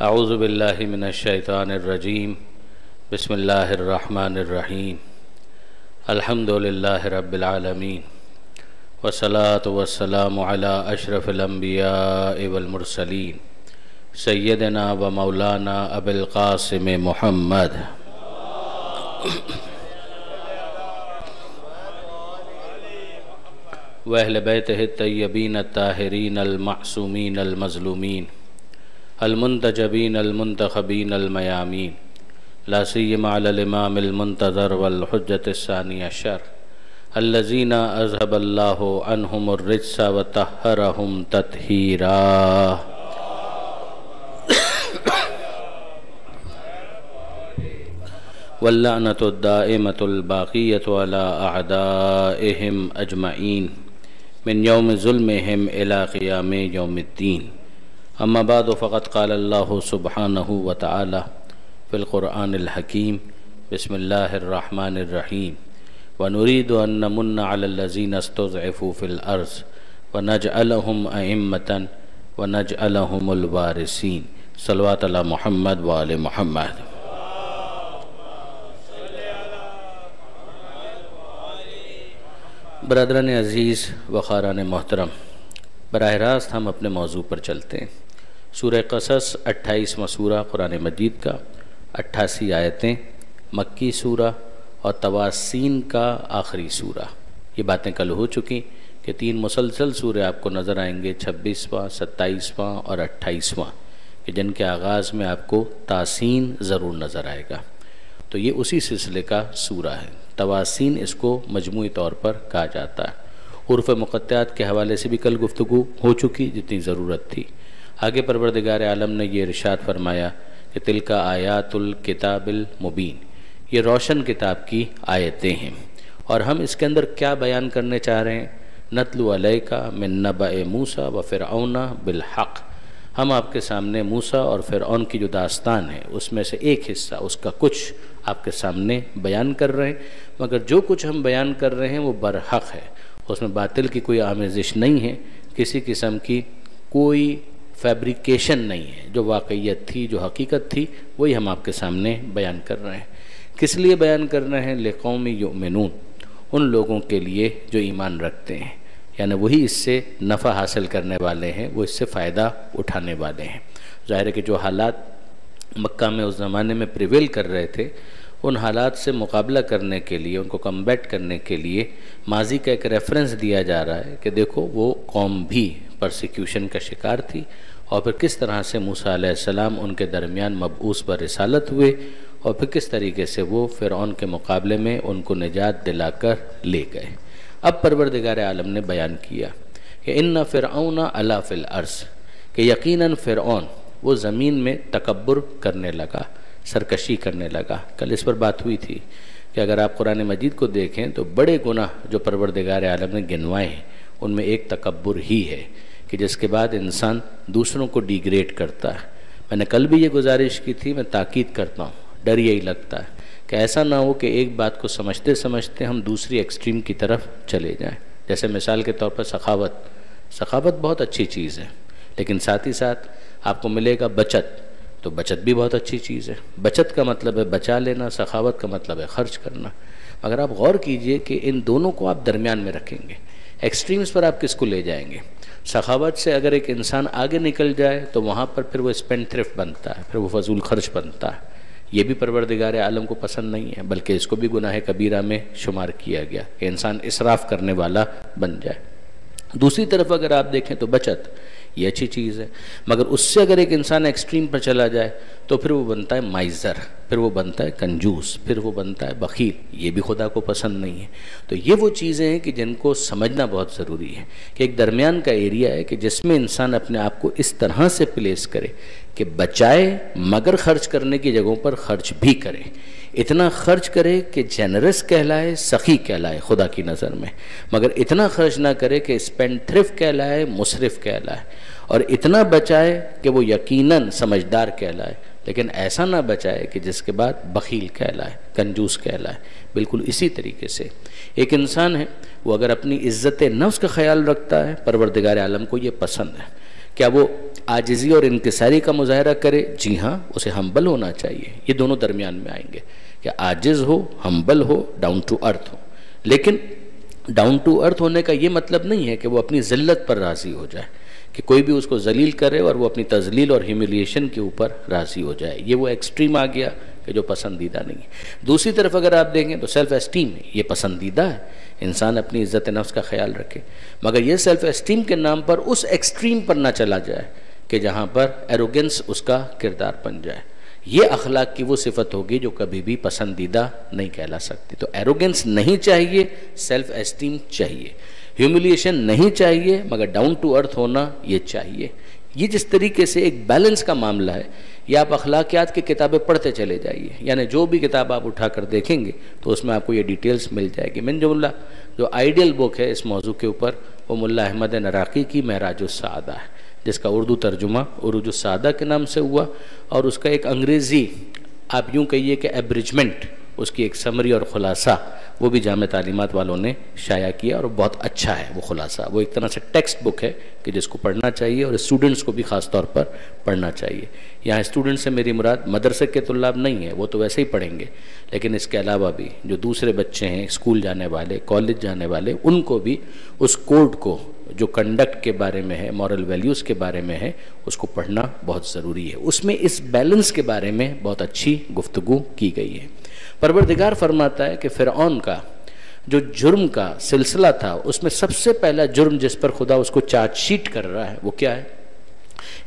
اعوذ باللہ من الشیطان الرجیم بسم اللہ الرحمن الرحیم الحمد للہ رب العالمین والصلاة والسلام علی اشرف الانبیاء والمرسلین سیدنا و مولانا ابی القاسم محمد واہل بیتہ الطیبین الطاہرین المعصومین المظلومین المنتجبین المنتخبین المیامین لا سیما علی الامام المنتظر والحجة الثانی عشر الذین اذهب اللہ عنہم الرجس وطہرہم تطہیرا واللعنۃ الدائمۃ الباقیۃ علی اعدائہم اجمعین من یوم ظلمہم الی قیام یوم الدین اما بعد فقد قال اللہ سبحانہ وتعالی فی القرآن الحکیم بسم اللہ الرحمن الرحیم ونريد أن نمن على الذين استضعفوا في الأرض ونجعلهم أئمة ونجعلهم الوارثين صلوات على محمد وآل محمد. برادران عزیز و خاران محترم، براہ راست ہم اپنے موضوع پر چلتے ہیں. سورہ قصص 28واں سورہ قرآن مجید کا، 88 آیتیں، مکی سورہ اور تواسین کا آخری سورہ. یہ باتیں کل ہو چکی کہ 3 مسلسل سورے آپ کو نظر آئیں گے، 26واں، 27واں اور 28واں، کہ جن کے آغاز میں آپ کو تاسین ضرور نظر آئے گا. تو یہ اسی سلسلے کا سورہ ہے. تواسین اس کو مجموعی طور پر کہا جاتا ہے. حروف مقطعات کے حوالے سے بھی کل گفتگو ہو چکی جتنی ضرورت تھی. آگے پروردگار عالم نے یہ ارشاد فرمایا کہ تلک آیات الکتاب المبین، یہ روشن کتاب کی آیتیں ہیں. اور ہم اس کے اندر کیا بیان کرنے چاہ رہے ہیں؟ نتلو علیک من نبأ موسیٰ و فرعون بالحق. ہم آپ کے سامنے موسیٰ اور فرعون کی جو داستان ہے اس میں سے ایک حصہ، اس کا کچھ آپ کے سامنے بیان کر رہے ہیں. مگر جو کچھ ہم بیان کر رہے ہیں وہ برحق ہے، اس میں باطل کی کوئی آمیزش نہیں ہے، کسی قسم کی کوئی فیبریکیشن نہیں ہے. جو واقعیت تھی، جو حقیقت تھی، وہی ہم آپ کے سامنے بیان کر رہے ہیں. کس لیے بیان کر رہے ہیں؟ لقوم یؤمنون، ان لوگوں کے لیے جو ایمان رکھتے ہیں، یعنی وہی اس سے نفع حاصل کرنے والے ہیں، وہ اس سے فائدہ اٹھانے والے ہیں. ظاہر ہے کہ جو حالات مکہ میں اس زمانے میں پریویل کر رہے تھے، ان حالات سے مقابلہ کرنے کے لیے، ان کو کمبیٹ کرنے کے لیے ماضی کا ایک ریفرنس دیا جا رہا ہے کہ دیکھو وہ قوم بھی پرسیکیوشن کا شکار تھی، اور پھر کس طرح سے موسیٰ علیہ السلام ان کے درمیان مبعوث برسالت ہوئے، اور پھر کس طریقے سے وہ فرعون کے مقابلے میں ان کو نجات دلا کر لے گئے. اب پروردگار عالم نے بیان کیا کہ ان فرعون علا فی الارض، کہ یقیناً فرعون وہ زمین میں تکبر کرنے لگا، سرکشی کرنے لگا. کل اس پر بات ہوئی تھی کہ اگر آپ قرآن مجید کو دیکھیں تو بڑے گناہ جو پروردگار عالم نے گنوائے ہیں ان میں ایک تکبر ہی ہے، کہ جس کے بعد انسان دوسروں کو ڈیگریڈ کرتا ہے. میں نے کل بھی یہ گزارش کی تھی، میں تاکید کرتا ہوں، ڈر یہی لگتا ہے کہ ایسا نہ ہو کہ ایک بات کو سمجھتے سمجھتے ہم دوسری ایکسٹریم کی طرف چلے جائیں. جیسے مثال کے طور پر سخاوت بہت اچھی چیز ہے، لیکن ساتھ ہی ساتھ آپ کو ملے گا بچت، تو بچت بھی بہت اچھی چیز ہے. بچت کا مطلب ہے بچا لینا، سخاوت کا مطلب ہے خرچ کرنا. مگر آپ غور کیجئے کہ ان دونوں کو آپ درمیان میں رکھیں گے، ایکسٹریمز پر آپ کس کو لے جائیں گے؟ سخاوت سے اگر ایک انسان آگے نکل جائے تو وہاں پر پھر وہ اسپینڈ تھرفٹ بنتا ہے، پھر وہ فضول خرچ بنتا ہے. یہ بھی پروردگار عالم کو پسند نہیں ہے، بلکہ اس کو بھی گناہ کبیرہ میں شمار کیا گیا کہ انسان اسراف کرنے والا بن جائے. دوسری طرف اگر آپ دیکھیں تو بچت یہ اچھی چیز ہے، مگر اس سے اگر ایک انسان ایکسٹریم پر چلا جائے تو پھر وہ بنتا ہے مائزر، پھر وہ بنتا ہے کنجوس، پھر وہ بنتا ہے بخیل. یہ بھی خدا کو پسند نہیں ہے. تو یہ وہ چیزیں ہیں کہ جن کو سمجھنا بہت ضروری ہے، کہ ایک درمیان کا ایریا ہے کہ جس میں انسان اپنے آپ کو اس طرح سے پلیس کرے کہ بچائے مگر خرچ کرنے کی جگہوں پر خرچ بھی کرے. اتنا خرچ کرے کہ جنرس کہلائے، سخی کہلائے خدا کی نظر میں، مگر اتنا خرچ نہ کرے کہ اسپینڈ تھرفٹ کہلائے، مسرف کہلائے. اور اتنا بچائے کہ وہ یقیناً سمجھدار کہلائے، لیکن ایسا نہ بچائے کہ جس کے بعد بخیل کہلائے، کنجوس کہلائے. بالکل اسی طریقے سے ایک انسان ہے، وہ اگر اپنی عزت نفس کا خیال رکھتا ہے، پروردگار عالم کو یہ پسند ہے کیا وہ عاجزی اور انکساری کا مظاہرہ کرے؟ جی ہاں، اسے ہمبل ہونا چاہیے. یہ دونوں درمیان میں آئیں گے کہ عاجز ہو، ہمبل ہو، ڈاؤن ٹو ارتھ ہو. لیکن ڈاؤن ٹو ارتھ ہونے کا یہ مطلب نہیں ہے کہ وہ اپنی ذلت پر راضی ہو جائے، کہ کوئی بھی اس کو ذلیل کرے اور وہ اپنی تذلیل اور ہیوملیشن کے اوپر راضی ہو جائے. یہ وہ ایکسٹریم آ گیا کہ جو پسندیدہ نہیں ہے. دوسری طرف اگر آپ دیکھیں تو سیلف اسٹیم یہ پسندیدہ ہے، انسان اپنی عزت نفس کا خیال رکھے، مگر یہ سیلف اسٹیم کے نام پر اس ایکسٹریم پر نہ چلا جائے کہ جہاں پر ایروگنس اس کا کردار بن جائے. یہ اخلاق کی وہ صفت ہوگی جو کبھی بھی پسندیدہ نہیں کہلا سکتی. تو ایروگنس نہیں چاہیے، سیلف اسٹیم چاہیے. ہیوملیشن نہیں چاہیے، مگر ڈاؤن ٹو ارتھ ہونا یہ چاہیے. یہ جس طریقے سے ایک بیلنس کا معاملہ ہے، یہ آپ اخلاقیات کی کتابیں پڑھتے چلے جائیے، یعنی جو بھی کتاب آپ اٹھا کر دیکھیں گے تو اس میں آپ کو یہ ڈیٹیلز مل جائے گی. من جملہ جو آئیڈیل بک ہے اس موضوع کے اوپر وہ ملا احمد نراقی کی معراج السعادہ ہے، جس کا اردو ترجمہ عروج السعادہ کے نام سے ہوا، اور اس کا ایک انگریزی آپ یوں کہیے کہ ایبریجمنٹ، اس کی ایک سمری اور خلاصہ وہ بھی جامع تعلیمات والوں نے شائع کیا، اور بہت اچھا ہے وہ خلاصہ. وہ ایک طرح سے ٹیکسٹ بک ہے کہ جس کو پڑھنا چاہیے اور اسٹوڈنٹس کو بھی خاص طور پر پڑھنا چاہیے. یہاں اسٹوڈنٹ سے میری مراد مدرسے کے طلاب نہیں ہے، وہ تو ویسے ہی پڑھیں گے، لیکن اس کے علاوہ بھی جو دوسرے بچے ہیں اسکول جانے والے، کالج جانے والے، ان کو بھی اس کوڈ کو جو کنڈکٹ کے بارے میں ہے، مورل ویلیوز کے بارے میں ہے، اس کو پڑھنا بہت ضروری ہے. اس میں اس بیلنس کے بارے میں بہت اچھی گفتگو کی گئی ہے. پروردگار فرماتا ہے کہ فرعون کا جو جرم کا سلسلہ تھا اس میں سب سے پہلا جرم جس پر خدا اس کو چارج شیٹ کر رہا ہے وہ کیا ہے؟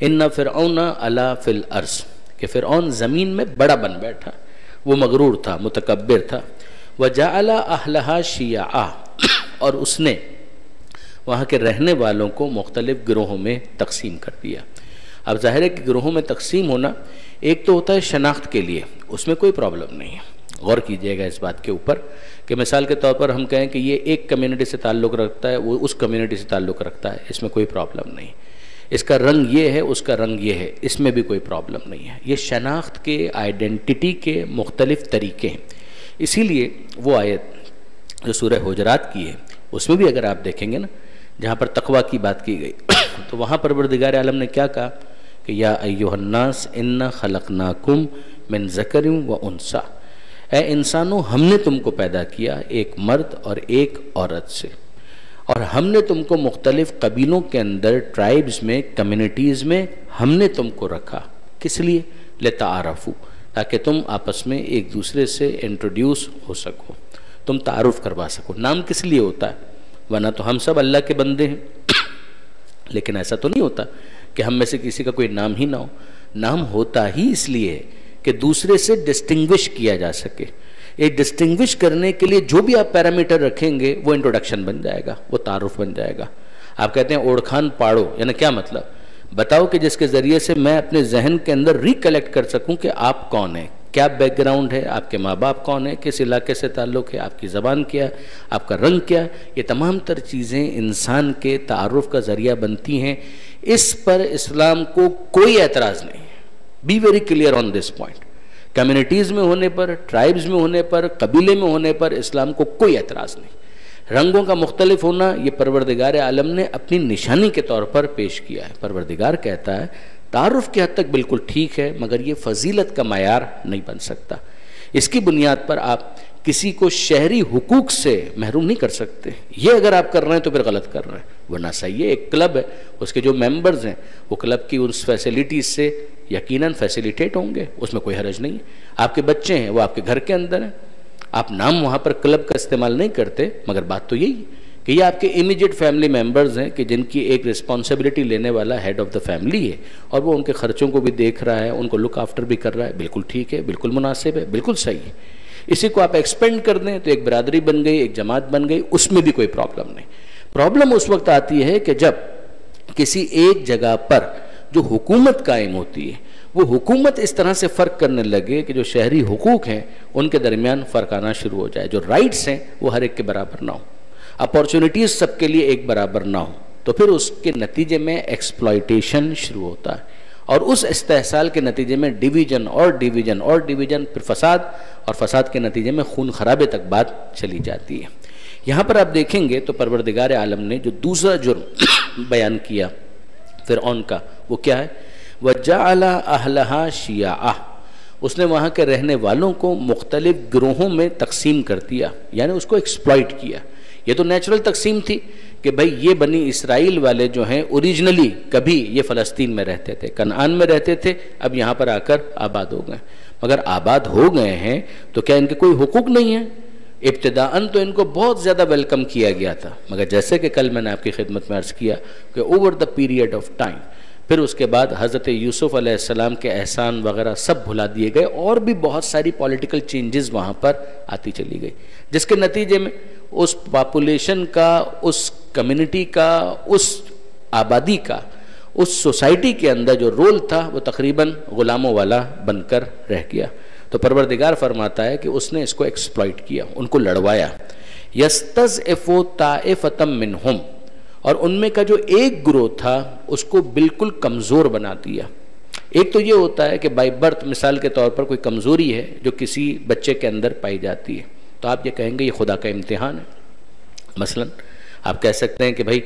ان فرعون علا فی الارض، کہ فرعون زمین میں بڑا بن بیٹھا، وہ مغرور تھا، متکبر تھا. وجعل اہلہا شیعا، اور اس نے وہاں کے رہنے والوں کو مختلف گروہوں میں تقسیم کر دیا. اب ظاہر ہے کہ گروہوں میں تقسیم ہونا ایک تو ہوتا ہے شناخت کے لیے، اس میں کوئی پرابلم نہیں ہے. غور کیجئے گا اس بات کے اوپر کہ مثال کے طور پر ہم کہیں کہ یہ ایک کمیونٹی سے تعلق رکھتا ہے، وہ اس کمیونٹی سے تعلق رکھتا ہے، اس میں کوئی پرابلم نہیں. اس کا رنگ یہ ہے، اس کا رنگ یہ ہے، اس میں بھی کوئی پرابلم نہیں ہے. یہ شناخت کے، آئیڈینٹیٹی کے مختلف طریقے ہیں. اسی لیے وہ آیت جو سورہ حجرات کی ہے اس میں بھی اگر آپ دیکھیں گے نا، جہاں پر تقوی کی بات کی گئی تو وہاں پروردگار عالم نے کیا کہا کہ یا ایھا الناس انا خلقناکم من ذکر و انثی، اے انسانوں ہم نے تم کو پیدا کیا ایک مرد اور ایک عورت سے، اور ہم نے تم کو مختلف قبیلوں کے اندر، ٹرائبز میں، کمیونٹیز میں ہم نے تم کو رکھا. کس لیے؟ لتعارفوا، تاکہ تم آپس میں ایک دوسرے سے انٹروڈیوس ہو سکو، تم تعارف کروا سکو. نام کس لیے ہوتا ہے؟ ورنہ تو ہم سب اللہ کے بندے ہیں، لیکن ایسا تو نہیں ہوتا کہ ہم میں سے کسی کا کوئی نام ہی نہ ہو. نام ہوتا ہی اس لیے کہ دوسرے سے ڈسٹنگوش کیا جا سکے. ایک ڈسٹنگوش کرنے کے لیے جو بھی آپ پیرامیٹر رکھیں گے وہ انٹروڈکشن بن جائے گا، وہ تعارف بن جائے گا. آپ کہتے ہیں اوڑکھان پاڑو، یعنی کیا مطلب؟ بتاؤ کہ جس کے ذریعے سے میں اپنے ذہن کے اندر ریکلیکٹ کر سکوں کہ آپ کون ہیں، کیا بیک گراؤنڈ ہے، آپ کے ماں باپ کون ہیں، کس علاقے سے تعلق ہے، آپ کی زبان کیا ہے، آپ کا رنگ کیا ہے. یہ تمام تر چیزیں انسان کے تعارف کا ذریعہ بنتی ہیں. اس پر اسلام کو کوئی اعتراض نہیں. Be very clear on this point. Communities میں ہونے پر، ٹرائبز میں ہونے پر، قبیلے میں ہونے پر اسلام کو کوئی اعتراض نہیں. رنگوں کا مختلف ہونا یہ پروردگار عالم نے اپنی نشانی کے طور پر پیش کیا ہے. پروردگار کہتا ہے تعارف کی حد تک بالکل ٹھیک ہے، مگر یہ فضیلت کا معیار نہیں بن سکتا. اس کی بنیاد پر آپ کسی کو شہری حقوق سے محروم نہیں کر سکتے. یہ اگر آپ کر رہے ہیں تو پھر غلط کر رہے ہیں، ورنہ صحیح ہے. ایک کلب ہے، اس کے جو ممبرز ہیں وہ کلب کی اس فیسیلیٹیز سے یقیناً فیسیلیٹیٹ ہوں گے، اس میں کوئی حرج نہیں ہے. آپ کے بچے ہیں وہ آپ کے گھر کے اندر ہیں، آپ نام وہاں پر کلب کا استعمال نہیں کرتے، مگر بات تو یہی ہے کہ یہ آپ کے امیجیٹ فیملی ممبرز ہیں کہ جن کی ایک رسپانسبلٹی لینے والا ہیڈ آف دا فیملی ہے، اور وہ ان کے خرچوں کو بھی دیکھ رہا ہے، ان کو لک آفٹر بھی کر رہا ہے. بالکل ٹھیک ہے، بالکل مناسب ہے، بالکل صحیح ہے. اسی کو آپ ایکسپینڈ کر دیں تو ایک برادری بن گئی، ایک جماعت بن گئی، اس میں بھی کوئی پرابلم نہیں. پرابلم اس وقت آتی ہے کہ جب کسی ایک جگہ پر جو حکومت قائم ہوتی ہے وہ حکومت اس طرح سے فرق کرنے لگے کہ جو شہری حقوق ہیں ان کے درمیان فرق آنا شروع ہو جائے، جو رائٹس ہیں وہ ہر ایک کے برابر نہ ہوں، اپارچونیٹیز سب کے لیے ایک برابر نہ ہوں، تو پھر اس کے نتیجے میں ایکسپلائٹیشن شروع ہوتا ہے. اور اس استحصال کے نتیجے میں ڈیویژن اور ڈیویژن اور ڈیویژن، پھر فساد، اور فساد کے نتیجے میں خون خرابے تک بات چلی جاتی ہے. یہاں پر آپ دیکھیں گے تو پروردگار عالم نے جو دوسرا جرم بیان کیا فرعون کا، وہ کیا ہے؟ وَجَعَلَ أَهْلَهَا شِيَعًا، اس نے وہاں کے رہنے والوں کو مختلف گروہوں میں تقسیم کر دیا، یعنی اس کو ایکسپلائٹ کیا۔ یہ تو نیچرل تقسیم تھی کہ بھئی یہ بنی اسرائیل والے جو ہیں اوریجنلی کبھی یہ فلسطین میں رہتے تھے، کنعان میں رہتے تھے، اب یہاں پر آ کر آباد ہو گئے۔ مگر آباد ہو گئے ہیں تو کیا ان کے کوئی حقوق نہیں ہیں؟ ابتداءً تو ان کو بہت زیادہ ویلکم کیا گیا تھا، مگر جیسے کہ کل میں نے آپ کی خدمت میں عرض کیا کہ over the period of time, پھر اس کے بعد حضرت یوسف علیہ السلام کے احسان وغیرہ سب بھلا دیے گئے، اور بھی بہت ساری پولیٹیکل چینجز وہاں پر آتی چلی گئی، جس کے نتیجے میں اس پاپولیشن کا، اس کمیونٹی کا، اس آبادی کا، اس سوسائٹی کے اندر جو رول تھا وہ تقریباً غلاموں والا بن کر رہ گیا۔ تو پروردگار فرماتا ہے کہ اس نے اس کو ایکسپلائٹ کیا، ان کو لڑوایا۔ یستضعف طائفۃ منہم، اور ان میں کا جو ایک گروہ تھا اس کو بالکل کمزور بنا دیا۔ ایک تو یہ ہوتا ہے کہ بائی برتھ مثال کے طور پر کوئی کمزوری ہے جو کسی بچے کے اندر پائی جاتی ہے، تو آپ یہ کہیں گے یہ خدا کا امتحان ہے۔ مثلا آپ کہہ سکتے ہیں کہ بھائی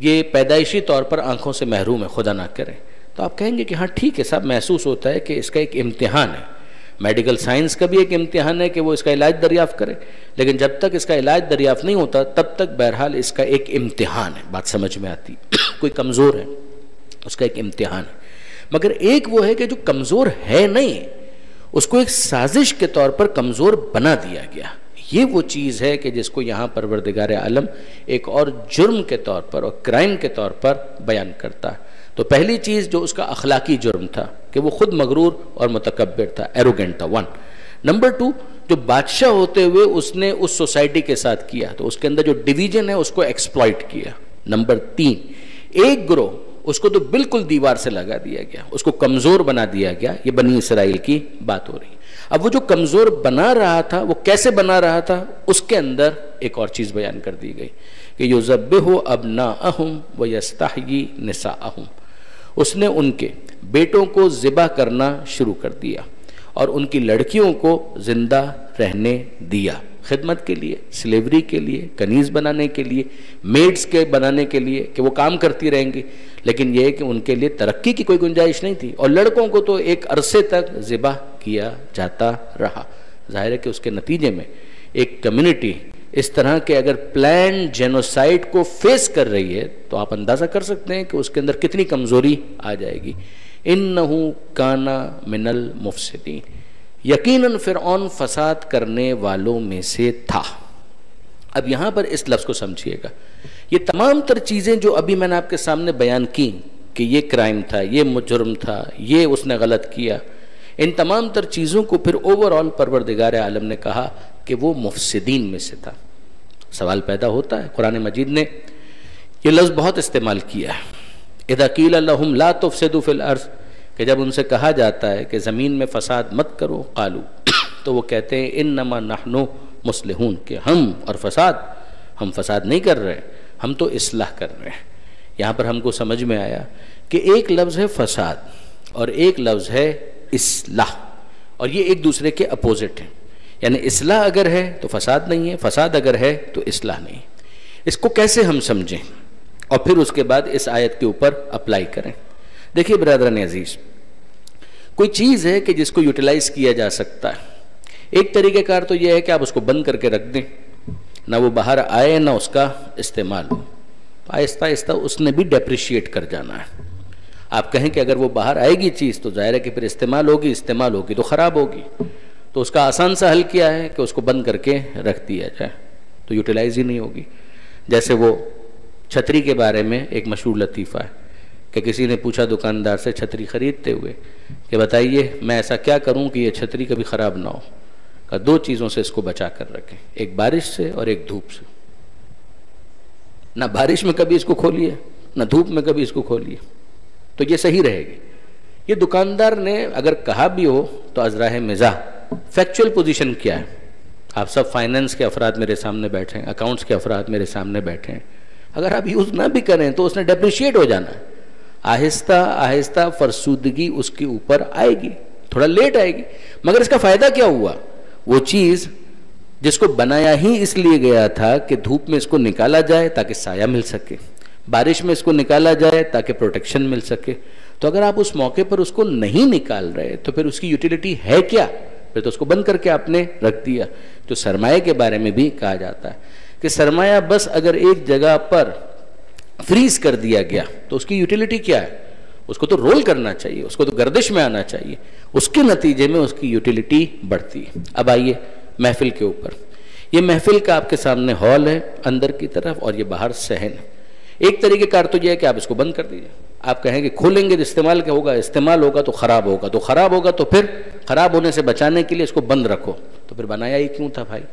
یہ پیدائشی طور پر آنکھوں سے محروم ہے، خدا نہ کرے، تو آپ کہیں گے کہ ہاں ٹھیک ہے صاحب، محسوس ہوتا ہے کہ اس کا ایک امتحان ہے۔ میڈیکل سائنس کا بھی ایک امتحان ہے کہ وہ اس کا علاج دریافت کرے، لیکن جب تک اس کا علاج دریافت نہیں ہوتا تب تک بہرحال اس کا ایک امتحان ہے، بات سمجھ میں آتی۔ کوئی کمزور ہے، اس کا ایک امتحان ہے، مگر ایک وہ ہے کہ جو کمزور ہے نہیں، اس کو ایک سازش کے طور پر کمزور بنا دیا گیا۔ یہ وہ چیز ہے کہ جس کو یہاں پروردگار عالم ایک اور جرم کے طور پر اور کرائم کے طور پر بیان کرتا ہے۔ تو پہلی چیز جو اس کا اخلاقی جرم تھا کہ وہ خود مغرور اور متکبر تھا، ایروگنٹ تھا، 1۔ نمبر 2، جو بادشاہ ہوتے ہوئے اس نے اس سوسائٹی کے ساتھ کیا تو اس کے اندر جو ڈویژن ہے اس کو ایکسپلائٹ کیا۔ نمبر 3، ایک گروہ اس کو تو بالکل دیوار سے لگا دیا گیا، اس کو کمزور بنا دیا گیا۔ یہ بنی اسرائیل کی بات ہو رہی ہے۔ اب وہ جو کمزور بنا رہا تھا وہ کیسے بنا رہا تھا، اس کے اندر ایک اور چیز بیان کر دی گئی کہ یذبح ابناءہم ویستحیی نساءہم، اس نے ان کے بیٹوں کو ذبح کرنا شروع کر دیا اور ان کی لڑکیوں کو زندہ رہنے دیا، خدمت کے لیے، سلیوری کے لیے، کنیز بنانے کے لیے، میڈز کے بنانے کے لیے کہ وہ کام کرتی رہیں گی، لیکن یہ کہ ان کے لیے ترقی کی کوئی گنجائش نہیں تھی، اور لڑکوں کو تو ایک عرصے تک ذبح کیا جاتا رہا۔ ظاہر ہے کہ اس کے نتیجے میں ایک کمیونٹی اس طرح کے اگر پلان جینوسائیڈ کو فیس کر رہی ہے تو آپ اندازہ کر سکتے ہیں کہ اس کے اندر کتنی کمزوری آ جائے گی۔ اِنَّهُ كَانَ مِنَ الْمُفْسِدِينَ، یقیناً فرعون فساد کرنے والوں میں سے تھا۔ اب یہاں پر اس لفظ کو سمجھیے گا، یہ تمام تر چیزیں جو ابھی میں نے آپ کے سامنے بیان کی کہ یہ کرائم تھا، یہ جرم تھا، یہ اس نے غلط کیا، ان تمام تر چیزوں کو پھر اوورآل پروردگار عالم نے کہا کہ وہ مفسدین میں سے تھا۔ سوال پیدا ہوتا ہے، قرآن مجید نے یہ لفظ بہت استعمال کیا ہے، اذا قیل لہم لا تفسدوا فی الارض، کہ جب ان سے کہا جاتا ہے کہ زمین میں فساد مت کرو، قالو، تو وہ کہتے ہیں انما نحن مصلحون، کہ ہم فساد نہیں کر رہے، ہم تو اصلاح کر رہے ہیں۔ یہاں پر ہم کو سمجھ میں آیا کہ ایک لفظ ہے فساد اور ایک لفظ ہے اصلاح، اور یہ ایک دوسرے کے اپوزٹ ہیں، یعنی اصلاح اگر ہے تو فساد نہیں ہے، فساد اگر ہے تو اصلاح نہیں۔ اس کو کیسے ہم سمجھیں اور پھر اس کے بعد اس آیت کے اوپر اپلائی کریں؟ دیکھیے برادران عزیز، کوئی چیز ہے کہ جس کو یوٹیلائز کیا جا سکتا ہے، ایک طریقہ کار تو یہ ہے کہ آپ اس کو بند کر کے رکھ دیں، نہ وہ باہر آئے نہ اس کا استعمال ہو، آہستہ آہستہ اس نے بھی ڈیپریشیٹ کر جانا ہے۔ آپ کہیں کہ اگر وہ باہر آئے گی چیز تو ظاہر ہے کہ پھر استعمال ہوگی تو خراب ہوگی، تو اس کا آسان سا حل کیا ہے کہ اس کو بند کر کے رکھ دیا جائے، تو یوٹیلائز ہی نہیں ہوگی۔ جیسے وہ چھتری کے بارے میں ایک مشہور لطیفہ ہے کہ کسی نے پوچھا دکاندار سے چھتری خریدتے ہوئے کہ بتائیے میں ایسا کیا کروں کہ یہ چھتری کبھی خراب نہ ہو؟ کہ 2 چیزوں سے اس کو بچا کر رکھیں، ایک بارش سے اور ایک دھوپ سے۔ نہ بارش میں کبھی اس کو کھولیے نہ دھوپ میں کبھی اس کو کھولیے، تو یہ صحیح رہے گی۔ یہ دکاندار نے اگر کہا بھی ہو تو ازراہ مزاح، فیکچول پوزیشن کیا ہے؟ آپ سب فائننس کے افراد میرے سامنے بیٹھے ہیں، اکاؤنٹس کے افراد میرے سامنے بیٹھے ہیں، اگر آپ یوز نہ بھی کریں تو اس نے ڈیپریشیٹ ہو جانا ہے، آہستہ آہستہ فرسودگی اس کے اوپر آئے گی، تھوڑا لیٹ آئے گی، مگر اس کا فائدہ کیا ہوا؟ وہ چیز جس کو بنایا ہی اس لیے گیا تھا کہ دھوپ میں اس کو نکالا جائے تاکہ سایہ مل سکے، بارش میں اس کو نکالا جائے تاکہ پروٹیکشن مل سکے. تو اگر آپ اس موقع پر اس کو نہیں نکال رہے تو پھر اس کی یوٹیلیٹی ہے کیا؟ پھر تو اس کو بند کر کے آپ نے رکھ دیا. جو سرمایہ کے بارے میں بھی کہا جاتا ہے کہ سرمایہ بس اگر ایک جگہ پر فریز کر دیا گیا تو اس کی یوٹیلیٹی کیا ہے؟ اس کو تو رول کرنا چاہیے, اس کو تو گردش میں آنا چاہیے. اس کے نتیجے میں اس کی یوٹیلیٹی بڑھتی ہے. اب آئیے محفل کے اوپر. یہ محفل کا آپ کے سامنے ہال ہے اندر کی طرف, اور یہ باہر صحن ہے. ایک طریقہ کار تو یہ ہے کہ آپ اس کو بند کر دیجئے. آپ کہیں کہ کھولیں گے تو استعمال کیا ہوگا؟ استعمال ہوگا تو خراب ہوگا, تو خراب ہوگا تو پھر خراب ہونے سے بچانے کے لیے اس کو بند رکھو. تو پھر بنایا ہی کیوں تھا بھائی؟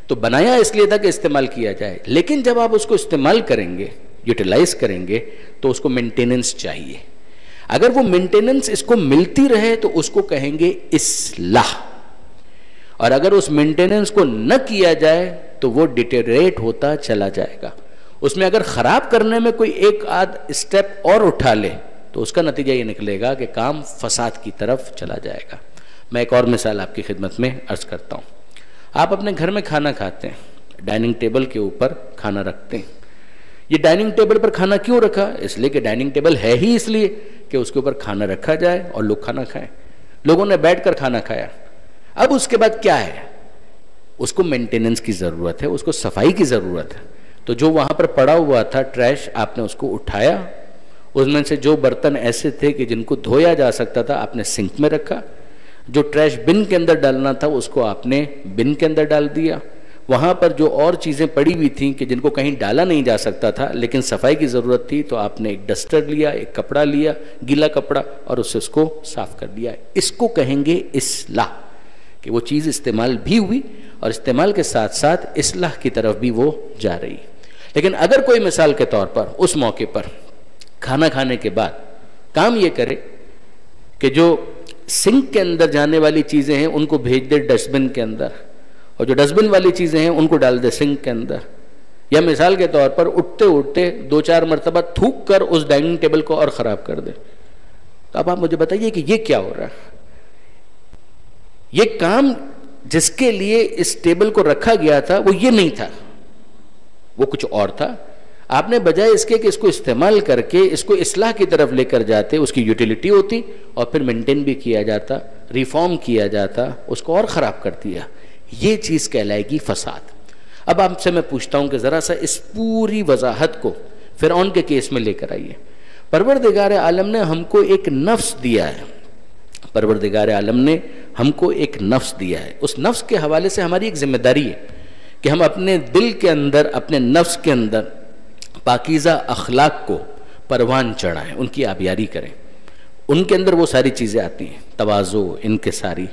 تو بنایا اس لیے تھا کہ استعمال کیا جائے. لیکن جب آپ اس کو استعمال کریں گے, یوٹیلائز کریں گے, تو اس کو مینٹیننس چاہیے. اگر وہ مینٹیننس اس کو ملتی رہے تو اس کو کہیں گے اصلاح, اور اگر اس مینٹیننس کو نہ کیا جائے تو وہ ڈیٹیریٹ ہوتا چلا جائے گا. اس میں اگر خراب کرنے میں کوئی ایک آدھ اسٹیپ اور اٹھا لے تو اس کا نتیجہ یہ نکلے گا کہ کام فساد کی طرف چلا جائے گا. میں ایک اور مثال آپ کی خدمت میں عرض کرتا ہوں. آپ اپنے گھر میں کھانا کھاتے ہیں, ڈائننگ ٹیبل کے اوپر کھانا رکھتے ہیں. یہ ڈائننگ ٹیبل پر کھانا کیوں رکھا؟ اس لیے کہ ڈائننگ ٹیبل ہے ہی اس لیے کہ اس کے اوپر کھانا رکھا جائے اور لوگ کھانا کھائیں. لوگوں نے بیٹھ کر کھانا کھایا. اب اس کے بعد کیا ہے؟ اس کو مینٹیننس کی ضرورت ہے, اس کو صفائی کی ضرورت ہے. تو جو وہاں پر پڑا ہوا تھا ٹریش, آپ نے اس کو اٹھایا. اس میں سے جو برتن ایسے تھے کہ جن کو دھویا جا سکتا تھا آپ نے سنک میں رکھا. جو ٹریش بن کے اندر ڈالنا تھا اس کو آپ نے بن کے اندر ڈال دیا. وہاں پر جو اور چیزیں پڑی ہوئی تھیں کہ جن کو کہیں ڈالا نہیں جا سکتا تھا لیکن صفائی کی ضرورت تھی, تو آپ نے ایک ڈسٹر لیا, ایک کپڑا لیا, گیلا کپڑا, اور اس سے اس کو صاف کر دیا. اس کو کہیں گے اصلاح, کہ وہ چیز استعمال بھی ہوئی اور استعمال کے ساتھ ساتھ اصلاح کی طرف بھی وہ جا رہی. لیکن اگر کوئی مثال کے طور پر اس موقع پر کھانا کھانے کے بعد کام یہ کرے کہ جو سنک کے اندر جانے والی چیزیں ہیں ان کو بھیج دے ڈسٹ بن کے اندر, اور جو ڈسٹ بن والی چیزیں ہیں ان کو ڈال دے سنک کے اندر, یا مثال کے طور پر اٹھتے اٹھتے 2-4 مرتبہ تھوک کر اس ڈائننگ ٹیبل کو اور خراب کر دے, تو اب آپ مجھے بتائیے کہ یہ کیا ہو رہا ہے؟ یہ کام جس کے لیے اس ٹیبل کو رکھا گیا تھا وہ یہ نہیں تھا, وہ کچھ اور تھا. آپ نے بجائے اس کے کہ اس کو استعمال کر کے اس کو اصلاح کی طرف لے کر جاتے, اس کی یوٹیلیٹی ہوتی اور پھر مینٹین بھی کیا جاتا, ریفارم کیا جاتا, اس کو اور خراب کر دیا. یہ چیز کہلائے گی فساد. اب آپ سے میں پوچھتا ہوں کہ ذرا سا اس پوری وضاحت کو فرعون کے کیس میں لے کر آئیے. پروردگار عالم نے ہم کو ایک نفس دیا ہے, پروردگار عالم نے ہم کو ایک نفس دیا ہے. اس نفس کے حوالے سے ہماری ایک ذمہ داری ہے کہ ہم اپنے دل کے اندر, اپنے نفس کے اندر پاکیزہ اخلاق کو پروان چڑھائیں, ان کی آبیاری کریں. ان کے اندر وہ ساری چیزیں آتی ہیں, تواضع, انکساری.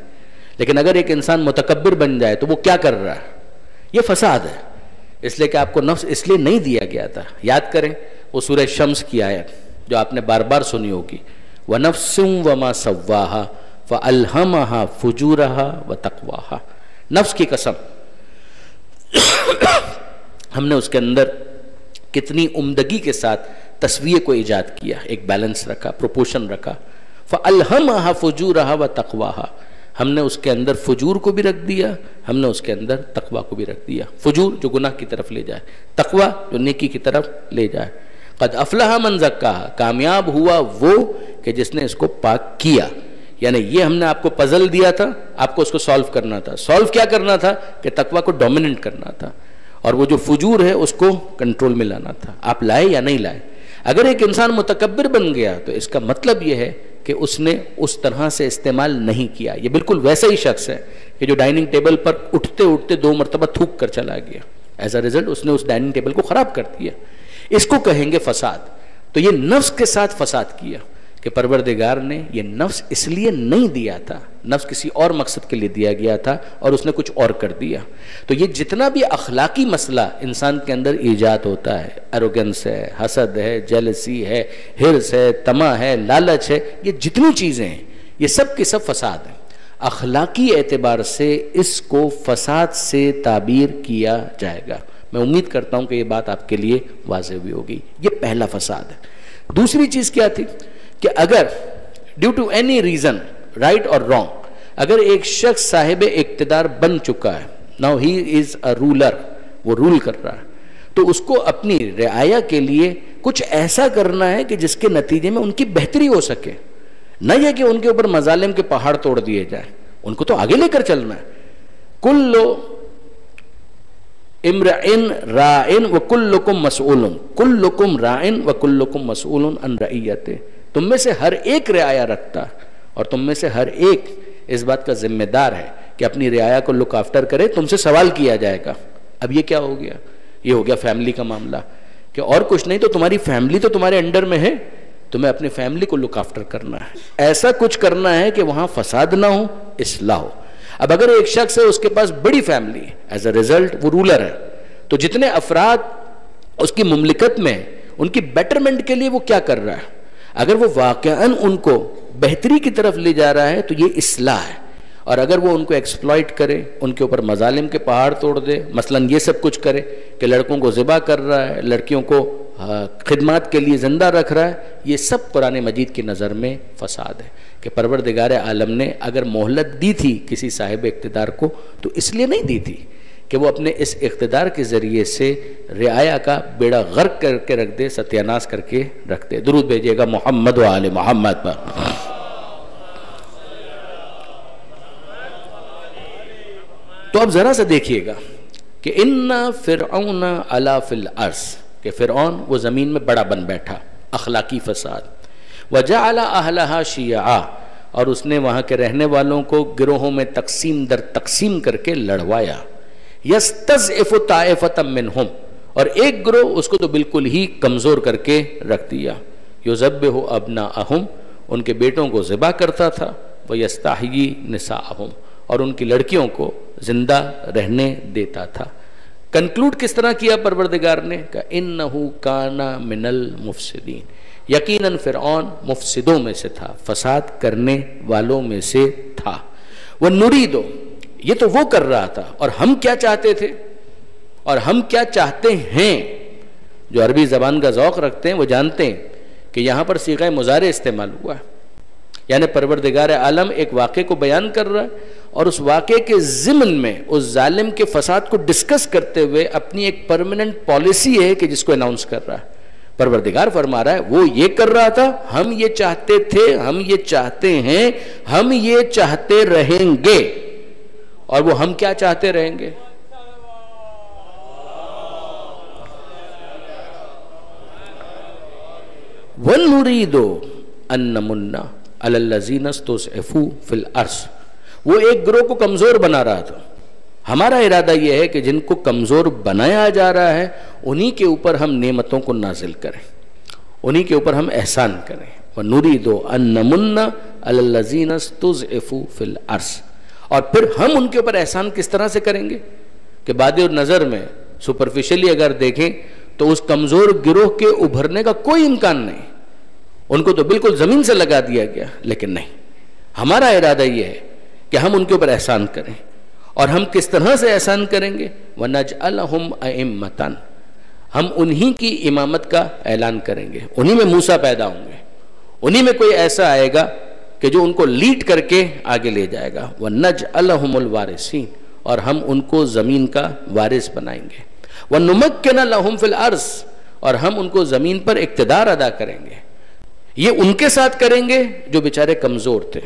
لیکن اگر ایک انسان متکبر بن جائے تو وہ کیا کر رہا ہے؟ یہ فساد ہے. اس لیے کہ آپ کو نفس اس لیے نہیں دیا گیا تھا. یاد کریں وہ سورہ شمس کی آیت جو آپ نے بار بار سنی ہوگی, وَنَفْسٌ وَمَا سَوَّاهَا فَأَلْهَمَهَا فُجُورَهَا وَتَقْوَاهَا. نفس کی قسم, ہم نے اس کے اندر کتنی عمدگی کے ساتھ تصویہ کو ایجاد کیا, ایک بیلنس رکھا, پروپورشن رکھا. فَأَلْهَمَهَا فُجُورَهَا وَتَقْوَاهَا. ہم نے اس کے اندر فجور کو بھی رکھ دیا, ہم نے اس کے اندر تقوی کو بھی رکھ دیا. فجور جو گناہ کی طرف لے جائے, تقوی جو نیکی کی طرف لے جائے. قد افلح من زکاہا, کامیاب ہوا وہ کہ جس نے اس کو پاک کیا. یعنی یہ ہم نے آپ کو پزل دیا تھا, آپ کو اس کو سالو کرنا تھا. سالو کیا کرنا تھا؟ کہ تقوی کو ڈومیننٹ کرنا تھا, اور وہ جو فجور ہے اس کو کنٹرول میں لانا تھا. آپ لائے یا نہیں لائے؟ اگر ایک انسان متکبر بن گیا تو اس کا مطلب یہ ہے کہ اس نے اس طرح سے استعمال نہیں کیا. یہ بالکل ویسا ہی شخص ہے کہ جو ڈائننگ ٹیبل پر اٹھتے اٹھتے 2 مرتبہ تھوک کر چلا گیا. ایز اے ریزلٹ اس نے اس ڈائننگ ٹیبل کو خراب کر دیا. اس کو کہیں گے فساد. تو یہ نفس کے ساتھ فساد کیا کہ پروردگار نے یہ نفس اس لیے نہیں دیا تھا, نفس کسی اور مقصد کے لیے دیا گیا تھا اور اس نے کچھ اور کر دیا. تو یہ جتنا بھی اخلاقی مسئلہ انسان کے اندر ایجاد ہوتا ہے, ایروگنس ہے, حسد ہے, جیلسی ہے, ہرس ہے, طمع ہے, لالچ ہے, یہ جتنی چیزیں ہیں یہ سب کے سب فساد ہیں. اخلاقی اعتبار سے اس کو فساد سے تعبیر کیا جائے گا. میں امید کرتا ہوں کہ یہ بات آپ کے لیے واضح ہوئی ہوگی. یہ پہلا فساد ہے. دوسری چیز کیا تھی کہ اگر due to any reason, right اور رانگ, اگر ایک شخص صاحب اقتدار بن چکا ہے, now he is a ruler, وہ رول کر رہا ہے, تو اس کو اپنی رعایا کے لیے کچھ ایسا کرنا ہے کہ جس کے نتیجے میں ان کی بہتری ہو سکے، نہ یہ کہ ان کے اوپر مظالم کے پہاڑ توڑ دیے جائیں. ان کو تو آگے لے کر چلنا ہے. کل امرئن راعن وکلکم مسئول، کلکم راعن وکلکم مسئول عن رعیتہ. تم میں سے ہر ایک رعایا رکھتا اور تم میں سے ہر ایک اس بات کا ذمہ دار ہے کہ اپنی رعایا کو لک آفٹر کرے. تم سے سوال کیا جائے گا. اب یہ کیا ہو گیا؟ یہ ہو گیا فیملی کا معاملہ کہ اور کچھ نہیں تو تمہاری فیملی تو تمہارے انڈر میں ہے، تمہیں اپنی فیملی کو لک آفٹر کرنا ہے. ایسا کچھ کرنا ہے کہ وہاں فساد نہ ہو، اصلاح ہو. اب اگر ایک شخص ہے، اس کے پاس بڑی فیملی ہے، ایز اے ریزلٹ وہ رولر ہے، تو جتنے افراد اس کی مملکت میں ان کی بیٹرمنٹ کے لیے وہ کیا کر رہا ہے، اگر وہ واقعاً ان کو بہتری کی طرف لے جا رہا ہے تو یہ اصلاح ہے. اور اگر وہ ان کو ایکسپلائٹ کرے، ان کے اوپر مظالم کے پہاڑ توڑ دے، مثلاً یہ سب کچھ کرے کہ لڑکوں کو ذبح کر رہا ہے، لڑکیوں کو خدمات کے لیے زندہ رکھ رہا ہے، یہ سب قرآن مجید کی نظر میں فساد ہے. کہ پروردگار عالم نے اگر مہلت دی تھی کسی صاحب اقتدار کو تو اس لیے نہیں دی تھی کہ وہ اپنے اس اقتدار کے ذریعے سے رعایا کا بیڑا غرق کر کے رکھ دے، ستیہ ناش کر کے رکھ دے. درود بھیجیے گا محمد و آل محمد پر. تو اب ذرا سا دیکھیے گا کہ ان فرعون علا فی الارض، کہ فرعون وہ زمین میں بڑا بن بیٹھا، اخلاقی فساد. وجعل اہلہا شیعا، اور اس نے وہاں کے رہنے والوں کو گروہوں میں تقسیم در تقسیم کر کے لڑوایا. یستضعف طائفۃ منہم، اور ایک گروہ اس کو تو بالکل ہی کمزور کر کے رکھ دیا. یذبح ابناءہم، ان کے بیٹوں کو ذبح کرتا تھا. ویستحیی نساءہم، اور ان کی لڑکیوں کو زندہ رہنے دیتا تھا. کنکلوڈ کس طرح کیا پروردگار نے کہ انہو کان من المفسدین، یقیناً فرعون مفسدوں میں سے تھا، فساد کرنے والوں میں سے تھا. وَنُرِيدُ، یہ تو وہ کر رہا تھا، اور ہم کیا چاہتے تھے اور ہم کیا چاہتے ہیں. جو عربی زبان کا ذوق رکھتے ہیں وہ جانتے ہیں کہ یہاں پر صیغہ مضارع استعمال ہوا ہے، یعنی پروردگار عالم ایک واقعے کو بیان کر رہا ہے اور اس واقعے کے ضمن میں اس ظالم کے فساد کو ڈسکس کرتے ہوئے اپنی ایک پرماننٹ پالیسی ہے کہ جس کو اناؤنس کر رہا ہے. پروردگار فرما رہا ہے وہ یہ کر رہا تھا، ہم یہ چاہتے تھے، ہم یہ چاہتے ہیں، ہم یہ چاہتے رہیں گے. اور وہ ہم کیا چاہتے رہیں گے؟ وَنُرِيدُ أَن نَّمُنَّ عَلَى الَّذِينَ اسْتُضْعِفُوا فِي الْأَرْضِ، وہ ایک گروہ کو کمزور بنا رہا تھا. ہمارا ارادہ یہ ہے کہ جن کو کمزور بنایا جا رہا ہے انہی کے اوپر ہم نعمتوں کو نازل کریں، انہی کے اوپر ہم احسان کریں. وَنُرِيدُ أَن نَّمُنَّ عَلَى الَّذِينَ اسْتُضْعِفُوا فِي الْأَرْضِ، اور پھر ہم ان کے اوپر احسان کس طرح سے کریں گے کہ بادِ نظر میں سپرفیشلی اگر دیکھیں تو اس کمزور گروہ کے ابھرنے کا کوئی امکان نہیں. ان کو تو بالکل زمین سے لگا دیا گیا، لیکن نہیں، ہمارا ارادہ یہ ہے کہ ہم ان کے اوپر احسان کریں. اور ہم کس طرح سے احسان کریں گے؟ وَنَجْعَلَهُمْ أَئِمَّةً، ہم انہی کی امامت کا اعلان کریں گے. انہی میں موسیٰ پیدا ہوں گے، انہی میں کوئی ایسا آئے گا کہ جو ان کو لیڈ کر کے آگے لے جائے گا. وَنَجْعَلَهُمُ الْوَارِثِينَ، اور ہم ان کو زمین کا وارث بنائیں گے. وَنُمَكِّنَ لَهُمْ فِي الْأَرْضِ، اور ہم ان کو زمین پر اقتدار ادا کریں گے. یہ ان کے ساتھ کریں گے جو بیچارے کمزور تھے،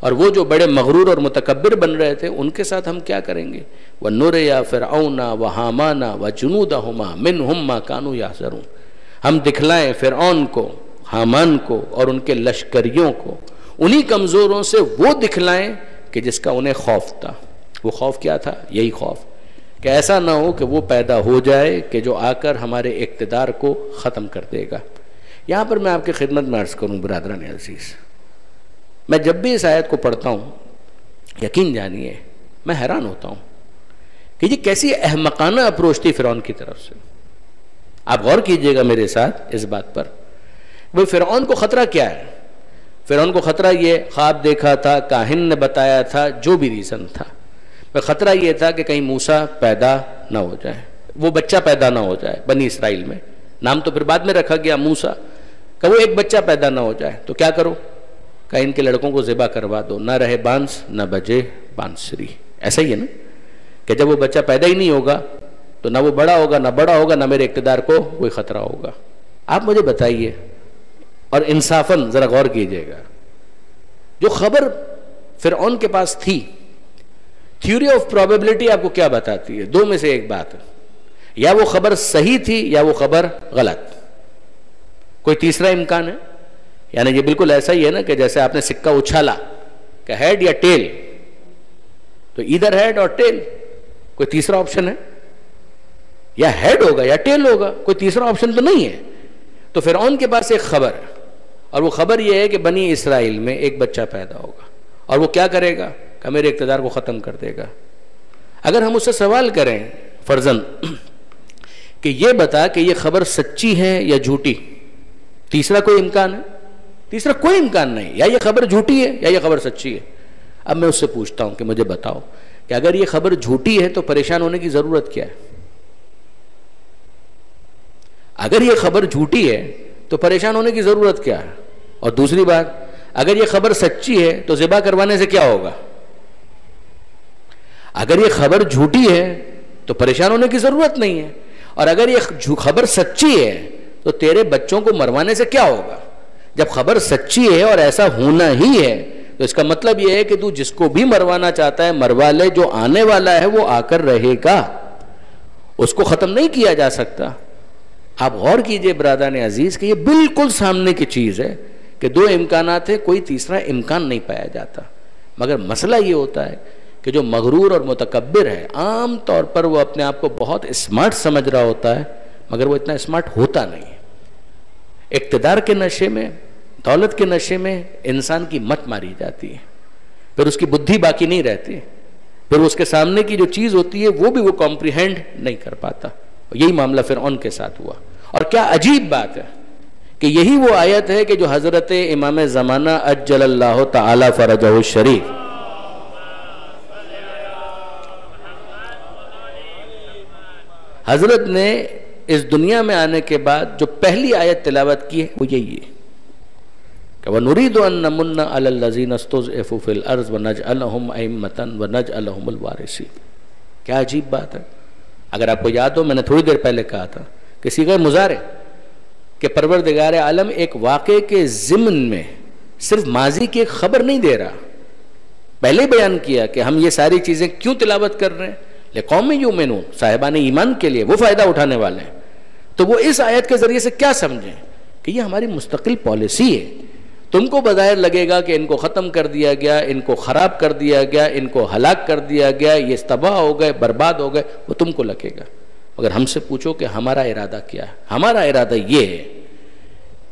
اور وہ جو بڑے مغرور اور متکبر بن رہے تھے ان کے ساتھ ہم کیا کریں گے؟ وَنُرِيَ فِرْعَوْنَ وَحَامَانَ وَجُنُودَهُمَا مِنْهُمْ مَا كَانُوا يَحْذَرُونَ، ہم دکھلائیں فرعون کو، حامان کو اور ان کے لشکریوں کو انہی کمزوروں سے وہ دکھلائیں کہ جس کا انہیں خوف تھا. وہ خوف کیا تھا؟ یہی خوف کہ ایسا نہ ہو کہ وہ پیدا ہو جائے کہ جو آ کر ہمارے اقتدار کو ختم کر دے گا. یہاں پر میں آپ کی خدمت میں عرض کروں برادران عزیز، میں جب بھی اس آیت کو پڑھتا ہوں یقین جانیے میں حیران ہوتا ہوں کہ یہ کیسی احمقانہ اپروچ تھی فرعون کی طرف سے. آپ غور کیجئے گا میرے ساتھ اس بات پر. وہ فرعون کو خطرہ کیا ہے؟ فرعون کو خطرہ یہ خواب دیکھا تھا، کاہن نے بتایا تھا، جو بھی ریزن تھا، خطرہ یہ تھا کہ کہیں موسیٰ پیدا نہ ہو جائے، وہ بچہ پیدا نہ ہو جائے. بنی اسرائیل میں نام تو پھر بعد میں رکھا گیا موسیٰ، کہ وہ ایک بچہ پیدا نہ ہو جائے تو کیا کرو؟ کہ ان کے لڑکوں کو ذبح کروا دو، نہ رہے بانس نہ بجے بانسری. ایسا ہی ہے نا کہ جب وہ بچہ پیدا ہی نہیں ہوگا تو نہ وہ بڑا ہوگا، نہ بڑا ہوگا، نہ میرے اقتدار کو کوئی خطرہ ہوگا. آپ مجھے بتائیے اور انصافاً ذرا غور کیجئے گا، جو خبر فرعون کے پاس تھی، تھیوری آف پروبیبلٹی آپ کو کیا بتاتی ہے؟ دو میں سے ایک بات ہے، یا وہ خبر صحیح تھی یا وہ خبر غلط، کوئی تیسرا امکان ہے؟ یعنی یہ بالکل ایسا ہی ہے نا کہ جیسے آپ نے سکہ اچھالا کہ ہیڈ یا ٹیل، تو ادھر ہیڈ اور ٹیل، کوئی تیسرا آپشن ہے؟ یا ہیڈ ہوگا یا ٹیل ہوگا، کوئی تیسرا آپشن تو نہیں ہے۔ تو فرعون کے پاس ایک خبر ہے، اور وہ خبر یہ ہے کہ بنی اسرائیل میں ایک بچہ پیدا ہوگا، اور وہ کیا کرے گا کہ میرے اقتدار کو ختم کر دے گا۔ اگر ہم اس سے سوال کریں فرضاً کہ یہ بتا کہ یہ خبر سچی ہے یا جھوٹی، تیسرا کوئی امکان ہے؟ تیسرا کوئی امکان نہیں، یا یہ خبر جھوٹی ہے یا یہ خبر سچی ہے۔ اب میں اس سے پوچھتا ہوں کہ مجھے بتاؤ کہ اگر یہ خبر جھوٹی ہے تو پریشان ہونے کی ضرورت کیا ہے؟ اگر یہ خبر جھوٹی ہے تو پریشان ہونے کی ضرورت کیا ہے؟ اور دوسری بات، اگر یہ خبر سچی ہے تو ذبح کروانے سے کیا ہوگا؟ اگر یہ خبر جھوٹی ہے تو پریشان ہونے کی ضرورت نہیں ہے، اور اگر یہ خبر سچی ہے تو تیرے بچوں کو مروانے سے کیا ہوگا؟ جب خبر سچی ہے اور ایسا ہونا ہی ہے تو اس کا مطلب یہ ہے کہ تو جس کو بھی مروانا چاہتا ہے مروا لے، جو آنے والا ہے وہ آ کر رہے گا، اس کو ختم نہیں کیا جا سکتا۔ آپ غور کیجئے برادران عزیز کہ یہ بالکل سامنے کی چیز ہے کہ دو امکانات ہیں، کوئی تیسرا امکان نہیں پایا جاتا۔ مگر مسئلہ یہ ہوتا ہے کہ جو مغرور اور متکبر ہے عام طور پر وہ اپنے آپ کو بہت اسمارٹ سمجھ رہا ہوتا ہے، مگر وہ اتنا اسمارٹ ہوتا نہیں ہے۔ اقتدار کے نشے میں، دولت کے نشے میں انسان کی مت ماری جاتی ہے، پھر اس کی بدھی باقی نہیں رہتی، پھر اس کے سامنے کی جو چیز ہوتی ہے وہ بھی وہ کمپریہینڈ نہیں کر پاتا۔ یہی معاملہ فرعون کے ساتھ ہوا۔ اور کیا عجیب بات ہے کہ یہی وہ آیت ہے کہ جو حضرت امام زمانہ عجل اللہ تعالی فرجہ الشریف حضرت نے اس دنیا میں آنے کے بعد جو پہلی آیت تلاوت کی ہے وہ یہی ہے کہ وَنُرِيدُ أَن نَّمُنَّ عَلَى الَّذِينَ اسْتُضْعِفُوا فِي الْأَرْضِ وَنَجْعَلَهُمْ أَئِمَّةً وَنَجْعَلَهُمُ الْوَارِثِينَ۔ کیا عجیب بات ہے۔ اگر آپ کو یاد ہو، میں نے تھوڑی دیر پہلے کہا تھا کہ صیغہ مضارع کہ پروردگار عالم ایک واقعے کے ضمن میں صرف ماضی کی ایک خبر نہیں دے رہا، پہلے بیان کیا کہ ہم یہ ساری چیزیں کیوں تلاوت کر رہے ہیں، لِقَوْمٍ یُؤْمِنُونَ، صاحبان ایمان کے لیے، وہ فائدہ اٹھانے والے ہیں۔ تو وہ اس آیت کے ذریعے سے کیا سمجھیں کہ یہ ہماری مستقل پالیسی ہے۔ تم کو بظاہر لگے گا کہ ان کو ختم کر دیا گیا، ان کو خراب کر دیا گیا، ان کو ہلاک کر دیا گیا، یہ تباہ ہو گئے، برباد ہو گئے، وہ تم کو لگے گا۔ مگر ہم سے پوچھو کہ ہمارا ارادہ کیا ہے؟ ہمارا ارادہ یہ ہے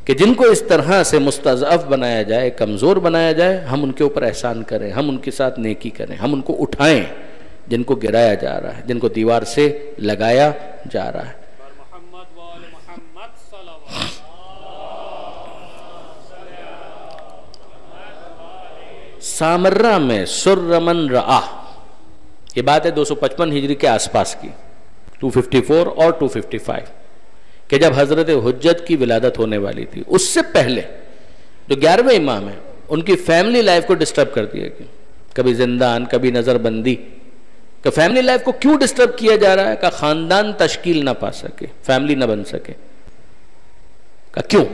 کہ جن کو اس طرح سے مستضعف بنایا جائے، کمزور بنایا جائے، ہم ان کے اوپر احسان کریں، ہم ان کے ساتھ نیکی کریں، ہم ان کو اٹھائیں جن کو گرایا جا رہا ہے، جن کو دیوار سے لگایا جا رہا ہے۔ سامرہ میں سرمن رآ، یہ بات ہے 255 ہجری کے آس پاس کی، 254 اور 255، کہ جب حضرت حجت کی ولادت ہونے والی تھی، اس سے پہلے جو 11ویں امام ہیں ان کی فیملی لائف کو ڈسٹرب کر دیا گیا، کبھی زندان، کبھی نظر بندی۔ کہ فیملی لائف کو کیوں ڈسٹرب کیا جا رہا ہے؟ کہ خاندان تشکیل نہ پا سکے، فیملی نہ بن سکے۔ کہ کیوں؟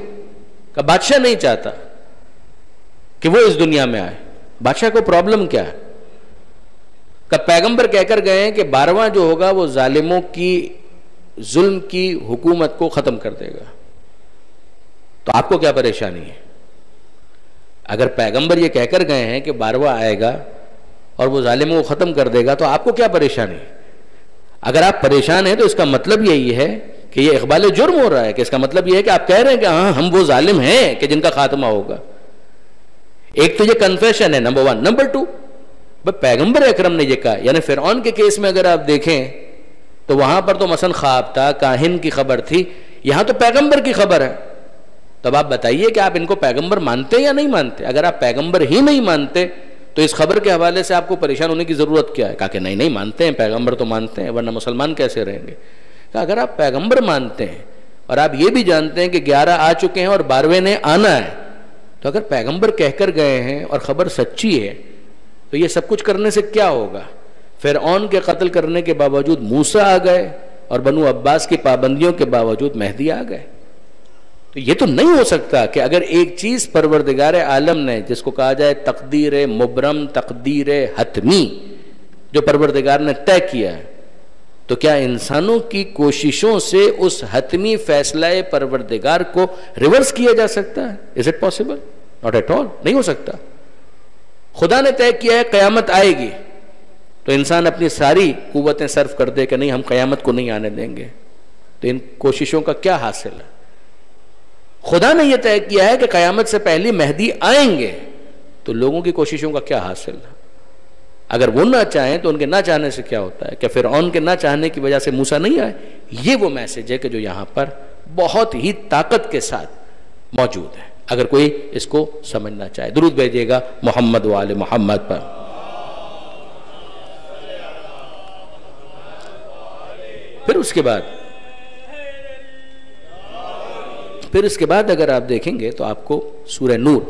کہ بادشاہ نہیں چاہتا کہ وہ اس دنیا میں آئے۔ بادشاہ کو پرابلم کیا ہے؟ کہ پیغمبر کہہ کر گئے ہیں کہ 12واں جو ہوگا وہ ظالموں کی ظلم کی حکومت کو ختم کر دے گا۔ تو آپ کو کیا پریشانی ہے؟ اگر پیغمبر یہ کہہ کر گئے ہیں کہ 12واں آئے گا اور وہ ظالموں کو ختم کر دے گا، تو آپ کو کیا پریشانی ہے؟ اگر آپ پریشان ہیں تو اس کا مطلب یہی ہے کہ یہ اقبال جرم ہو رہا ہے، کہ اس کا مطلب یہ ہے کہ آپ کہہ رہے ہیں کہ ہاں ہم وہ ظالم ہیں کہ جن کا خاتمہ ہوگا۔ ایک تو یہ کنفیشن ہے، نمبر 1۔ نمبر 2، پیغمبر اکرم نے یہ کہا، یعنی فرعون کے کیس میں اگر آپ دیکھیں تو وہاں پر تو مثلا خواب تھا، کاہن کی خبر تھی، یہاں تو پیغمبر کی خبر ہے۔ تب آپ بتائیے کہ آپ ان کو پیغمبر مانتے یا نہیں مانتے؟ اگر آپ پیغمبر ہی نہیں مانتے تو اس خبر کے حوالے سے آپ کو پریشان ہونے کی ضرورت کیا ہے؟ کہا کہ نہیں مانتے ہیں، پیغمبر تو مانتے ہیں، ورنہ مسلمان کیسے رہیں گے؟ کہ اگر آپ پیغمبر مانتے ہیں اور آپ یہ بھی جانتے ہیں کہ 11 آ چکے ہیں اور 12ویں نے آنا ہے، تو اگر پیغمبر کہہ کر گئے ہیں اور خبر سچی ہے تو یہ سب کچھ کرنے سے کیا ہوگا؟ فرعون کے قتل کرنے کے باوجود موسیٰ آ گئے اور بنو عباس کی پابندیوں کے باوجود مہدی آ گئے۔ تو یہ تو نہیں ہو سکتا کہ اگر ایک چیز پروردگار عالم نے، جس کو کہا جائے تقدیر مبرم، تقدیر حتمی، جو پروردگار نے طے کیا ہے، تو کیا انسانوں کی کوششوں سے اس حتمی فیصلہ پروردگار کو ریورس کیا جا سکتا ہے؟ Is it possible? Not at all, نہیں ہو سکتا۔ خدا نے طے کیا ہے قیامت آئے گی، تو انسان اپنی ساری قوتیں صرف کر دے کہ نہیں ہم قیامت کو نہیں آنے دیں گے، تو ان کوششوں کا کیا حاصل ہے؟ خدا نے یہ طے کیا ہے کہ قیامت سے پہلے مہدی آئیں گے، تو لوگوں کی کوششوں کا کیا حاصل ہے؟ اگر وہ نہ چاہیں تو ان کے نہ چاہنے سے کیا ہوتا ہے؟ کیا فرعون کے نہ چاہنے کی وجہ سے موسیٰ نہیں آئے؟ یہ وہ میسج ہے کہ جو یہاں پر بہت ہی طاقت کے ساتھ موجود ہے، اگر کوئی اس کو سمجھنا چاہے۔ درود بھیجیے گا محمد و آل محمد پر۔ پھر اس کے بعد اگر آپ دیکھیں گے تو آپ کو سورہ نور،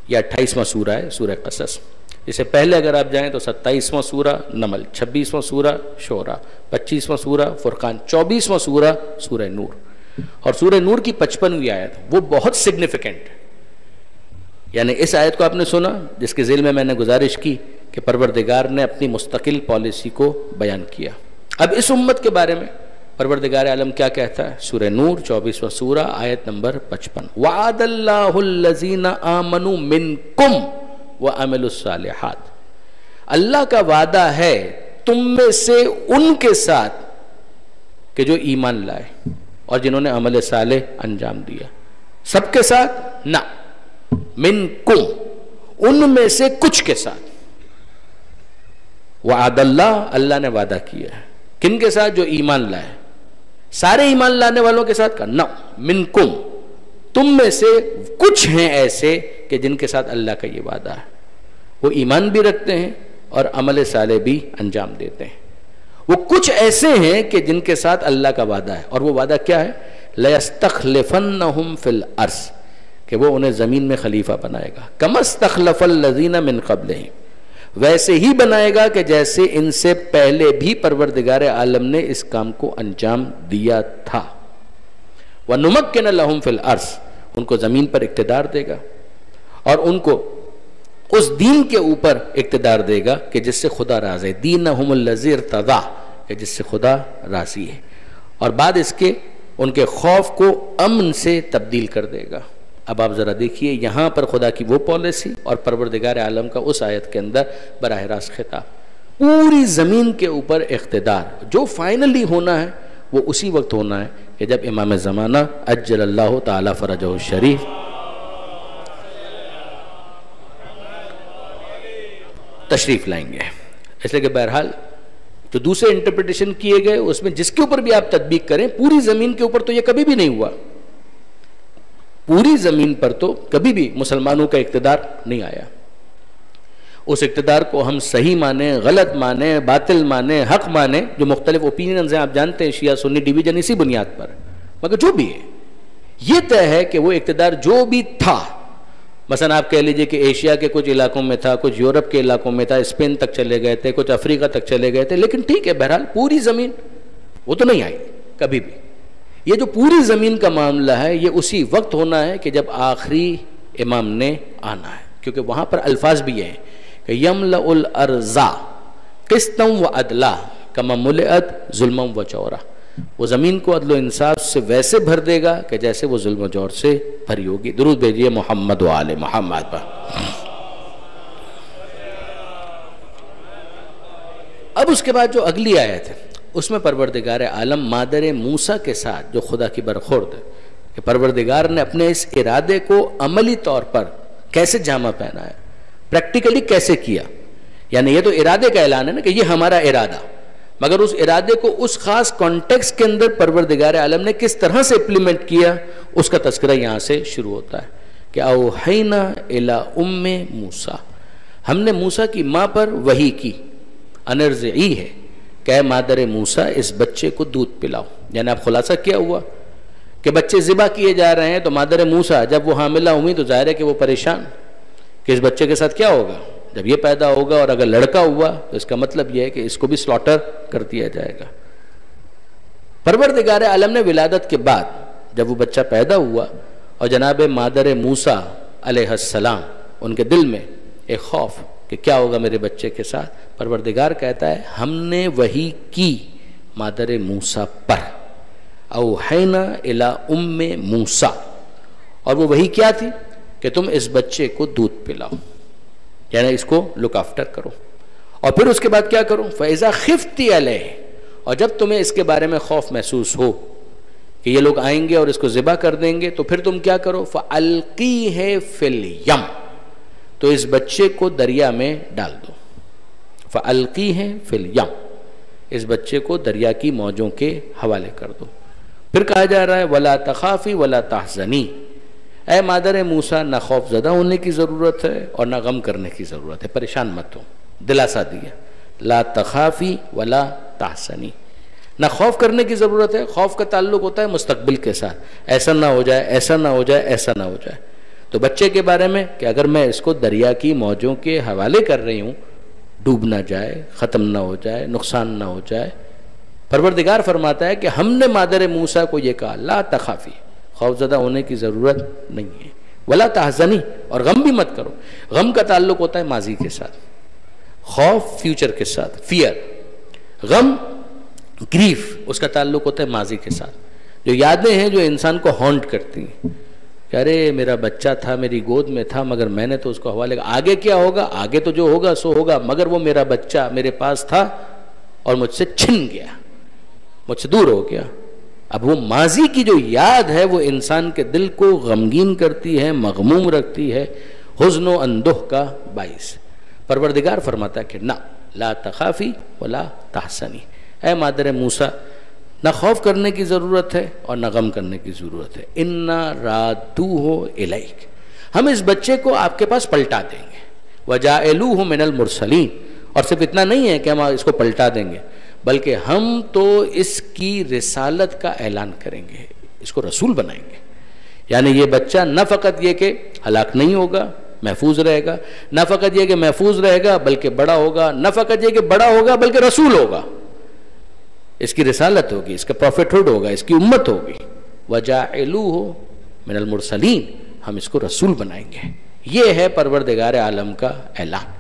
یہ 28واں سورہ ہے سورہ قصص، اس سے پہلے اگر آپ جائیں تو 27واں سورہ نمل، 26واں سورہ شعراء، 25واں سورہ فرقان، 24واں سورہ سورہ نور، اور سورہ نور کی 55ویں آیت وہ بہت سگنیفیکنٹ ہے۔ یعنی اس آیت کو آپ نے سنا جس کے ذیل میں نے گزارش کی کہ پروردگار نے اپنی مستقل پالیسی کو بیان کیا۔ اب اس امت کے بارے میں پروردگار عالم کیا کہتا ہے؟ سورہ نور 24واں سورہ آیت نمبر 55، وعد اللہ الذین آمنوا منکم وعملوا الصالحات، اللہ کا وعدہ ہے تم میں سے ان کے ساتھ کہ جو ایمان لائے اور جنہوں نے عمل صالح انجام دیا۔ سب کے ساتھ نہ، منکم، ان میں سے کچھ کے ساتھ۔ وعد اللہ، اللہ نے وعدہ کیا ہے کن کے ساتھ؟ جو ایمان لائے۔ سارے ایمان لانے والوں کے ساتھ کا نہ، منکم، تم میں سے کچھ ہیں ایسے کہ جن کے ساتھ اللہ کا یہ وعدہ ہے، وہ ایمان بھی رکھتے ہیں اور عمل صالح بھی انجام دیتے ہیں۔ وہ کچھ ایسے ہیں کہ جن کے ساتھ اللہ کا وعدہ ہے، اور وہ وعدہ کیا ہے؟ لَيَسْتَخْلِفَنَّهُمْ فِي الْأَرْضِ، کہ وہ انہیں زمین میں خلیفہ بنائے گا۔ كَمَا اسْتَخْلَفَ الَّذِينَ مِنْ قَبْلِهِمْ، ویسے ہی بنائے گا کہ جیسے ان سے پہلے بھی پروردگار عالم نے اس کام کو انجام دیا تھا۔ وَنُمَكِّنَ لَهُمْ فِي الْأَرْضِ، ان کو زمین پر اقتدار دے گا اور ان کو اس دین کے اوپر اقتدار دے گا کہ جس سے خدا راضی ہے، دینہم الذی ارتضی، کہ جس سے خدا راضی ہے، اور بعد اس کے ان کے خوف کو امن سے تبدیل کر دے گا۔ اب آپ ذرا دیکھیے یہاں پر خدا کی وہ پالیسی اور پروردگار عالم کا اس آیت کے اندر براہ راست خطاب، پوری زمین کے اوپر اقتدار جو فائنلی ہونا ہے وہ اسی وقت ہونا ہے کہ جب امام زمانہ عجل اللہ تعالی فرجہ الشریف تشریف لائیں گے۔ اس لیے کہ بہرحال جو دوسرے انٹرپریٹیشن کیے گئے اس میں جس کے اوپر بھی آپ تطبیق کریں، پوری زمین کے اوپر تو یہ کبھی بھی نہیں ہوا، پوری زمین پر تو کبھی بھی مسلمانوں کا اقتدار نہیں آیا۔ اس اقتدار کو ہم صحیح مانیں، غلط مانیں، باطل مانیں، حق مانیں، جو مختلف اوپینینز ہیں آپ جانتے ہیں، شیعہ سنی ڈیویژن اسی بنیاد پر، مگر جو بھی ہے یہ طے ہے کہ وہ اقتدار جو بھی تھا، مثلا آپ کہہ لیجئے کہ ایشیا کے کچھ علاقوں میں تھا، کچھ یورپ کے علاقوں میں تھا، اسپین تک چلے گئے تھے، کچھ افریقہ تک چلے گئے تھے، لیکن ٹھیک ہے بہرحال پوری زمین وہ تو نہیں آئی کبھی بھی۔ یہ جو پوری زمین کا معاملہ ہے یہ اسی وقت ہونا ہے کہ جب آخری امام نے آنا ہے، کیونکہ وہاں پر الفاظ بھی ہیں کہ یملأ الارض قسطا وعدلا کما ملئت ظلما وجورا، وہ زمین کو عدل و انصاف سے ویسے بھر دے گا کہ جیسے وہ ظلم و جور سے بھری ہوگی۔ درود بھیجیے محمد و آل محمد پر۔ اب اس کے بعد جو اگلی آیت ہے اس میں پروردگار عالم مادر موسیٰ کے ساتھ جو خدا کی برخورد ہے کہ پروردگار نے اپنے اس ارادے کو عملی طور پر کیسے جامہ پہنا ہے، پریکٹیکلی کیسے کیا، یعنی یہ تو ارادے کا اعلان ہے نا کہ یہ ہمارا ارادہ، مگر اس ارادے کو اس خاص کانٹیکس کے اندر پروردگار عالم نے کس طرح سے امپلیمنٹ کیا، اس کا تذکرہ یہاں سے شروع ہوتا ہے کہ اوحینا الی ام موسیٰ، ہم نے موسیٰ کی ماں پر وحی کی، انرضعی ہے کہ مادر موسیٰ اس بچے کو دودھ پلاؤ۔ یعنی اب خلاصہ کیا ہوا کہ بچے ذبح کیے جا رہے ہیں، تو مادر موسیٰ جب وہ حاملہ ہوئی تو ظاہر ہے کہ وہ پریشان کہ اس بچے کے ساتھ کیا ہوگا جب یہ پیدا ہوگا، اور اگر لڑکا ہوا تو اس کا مطلب یہ ہے کہ اس کو بھی سلاٹر کر دیا جائے گا۔ پروردگار عالم نے ولادت کے بعد جب وہ بچہ پیدا ہوا اور جناب مادر موسیٰ علیہ السلام ان کے دل میں ایک خوف کہ کیا ہوگا میرے بچے کے ساتھ، پروردگار کہتا ہے ہم نے وحی کی مادر موسیٰ پر، اوحینا الی ام موسیٰ، اور وہ وحی کیا تھی کہ تم اس بچے کو دودھ پلاؤ، یعنی اس کو لک آفٹر کرو، اور پھر اس کے بعد کیا کرو، فَإِذَا خِفْتِ عَلَيْهِ، اور جب تمہیں اس کے بارے میں خوف محسوس ہو کہ یہ لوگ آئیں گے اور اس کو ذبح کر دیں گے، تو پھر تم کیا کرو، فَأَلْقِيهِ فِي الْيَمِّ، تو اس بچے کو دریا میں ڈال دو، فَأَلْقِيهِ فِي الْيَمِّ، اس بچے کو دریا کی موجوں کے حوالے کر دو۔ پھر کہا جا رہا ہے وَلَا تَخَافِي وَلَا تَحْزَنِي، اے مادر موسیٰ نہ خوف زدہ ہونے کی ضرورت ہے اور نہ غم کرنے کی ضرورت ہے، پریشان مت ہو، دلاسا دیا، لا تخافی ولا تحزنی، نہ خوف کرنے کی ضرورت ہے۔ خوف کا تعلق ہوتا ہے مستقبل کے ساتھ، ایسا نہ ہو جائے، ایسا نہ ہو جائے، ایسا نہ ہو جائے۔ تو بچے کے بارے میں کہ اگر میں اس کو دریا کی موجوں کے حوالے کر رہی ہوں، ڈوب نہ جائے، ختم نہ ہو جائے، نقصان نہ ہو جائے، پروردگار فرماتا ہے کہ ہم نے مادر موسیٰ کو یہ کہا لا تخافی، خوف زدہ ہونے کی ضرورت نہیں ہے، ولا تحزنی، اور غم بھی مت کرو۔ غم کا تعلق ہوتا ہے ماضی کے ساتھ، خوف فیوچر کے ساتھ، فیئر، غم گریف اس کا تعلق ہوتا ہے ماضی کے ساتھ، جو یادیں ہیں جو انسان کو ہانٹ کرتی ہیں کہ ارے میرا بچہ تھا، میری گود میں تھا، مگر میں نے تو اس کو حوالے کیا، آگے کیا ہوگا، آگے تو جو ہوگا سو ہوگا، مگر وہ میرا بچہ میرے پاس تھا اور مجھ سے چھن گیا، مجھ سے دور ہو گیا۔ اب وہ ماضی کی جو یاد ہے وہ انسان کے دل کو غمگین کرتی ہے، مغموم رکھتی ہے، حزن و اندوہ کا باعث۔ پروردگار فرماتا ہے کہ نہ، لا تخافی ولا تحزنی، اے مادر موسیٰ نہ خوف کرنے کی ضرورت ہے اور نہ غم کرنے کی ضرورت ہے، انا رادوہ الیک، ہم اس بچے کو آپ کے پاس پلٹا دیں گے، وجاعلوہ من المرسلین، اور صرف اتنا نہیں ہے کہ ہم اس کو پلٹا دیں گے، بلکہ ہم تو اس کی رسالت کا اعلان کریں گے، اس کو رسول بنائیں گے۔ یعنی یہ بچہ نہ فقط یہ کہ ہلاک نہیں ہوگا، محفوظ رہے گا، نہ فقط یہ کہ محفوظ رہے گا بلکہ بڑا ہوگا، نہ فقط یہ کہ بڑا ہوگا بلکہ رسول ہوگا، اس کی رسالت ہوگی، اس کا پروفیٹہڈ ہوگا، اس کی امت ہوگی۔ وَجَاعِلُوهُ مِنَ الْمُرْسَلِينَ، ہم اس کو رسول بنائیں گے۔ یہ ہے پروردگار عالم کا اعلان،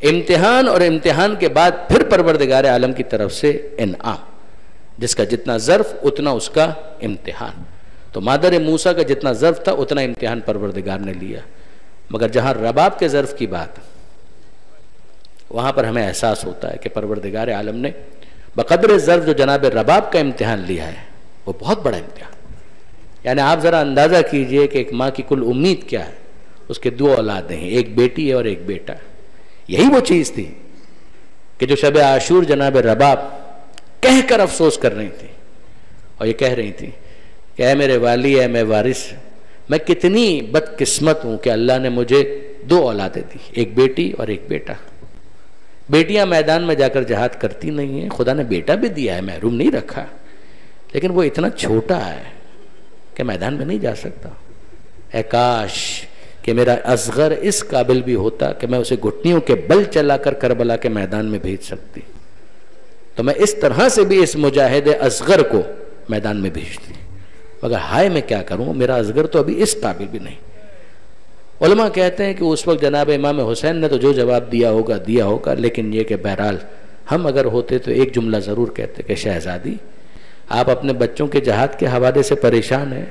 امتحان، اور امتحان کے بعد پھر پروردگار عالم کی طرف سے انعام، جس کا جتنا ظرف اتنا اس کا امتحان۔ تو مادر موسیٰ کا جتنا ظرف تھا اتنا امتحان پروردگار نے لیا، مگر جہاں رباب کے ظرف کی بات، وہاں پر ہمیں احساس ہوتا ہے کہ پروردگار عالم نے بقدر ظرف جو جناب رباب کا امتحان لیا ہے وہ بہت بڑا امتحان۔ یعنی آپ ذرا اندازہ کیجئے کہ ایک ماں کی کل امید کیا ہے، اس کے دو اولادیں ہیں، ایک بیٹی ہے اور ایک بیٹا۔ یہی وہ چیز تھی کہ جو شب عاشور جناب رباب کہہ کر افسوس کر رہی تھی، اور یہ کہہ رہی تھی کہ اے میرے والی، اے میں وارث، میں کتنی بدقسمت ہوں کہ اللہ نے مجھے دو اولادیں دی، ایک بیٹی اور ایک بیٹا۔ بیٹیاں میدان میں جا کر جہاد کرتی نہیں ہیں، خدا نے بیٹا بھی دیا ہے، محروم نہیں رکھا، لیکن وہ اتنا چھوٹا ہے کہ میدان میں نہیں جا سکتا۔ اے کاش کہ میرا اصغر اس قابل بھی ہوتا کہ میں اسے گھٹنیوں کے بل چلا کر کربلا کے میدان میں بھیج سکتی، تو میں اس طرح سے بھی اس مجاہد اصغر کو میدان میں بھیجتی، مگر ہائے میں کیا کروں، میرا اصغر تو ابھی اس قابل بھی نہیں۔ علماء کہتے ہیں کہ اس وقت جناب امام حسین نے تو جو جواب دیا ہوگا، لیکن یہ کہ بہرحال ہم اگر ہوتے تو ایک جملہ ضرور کہتے کہ شہزادی آپ اپنے بچوں کے جہاد کے حوالے سے پریشان ہیں،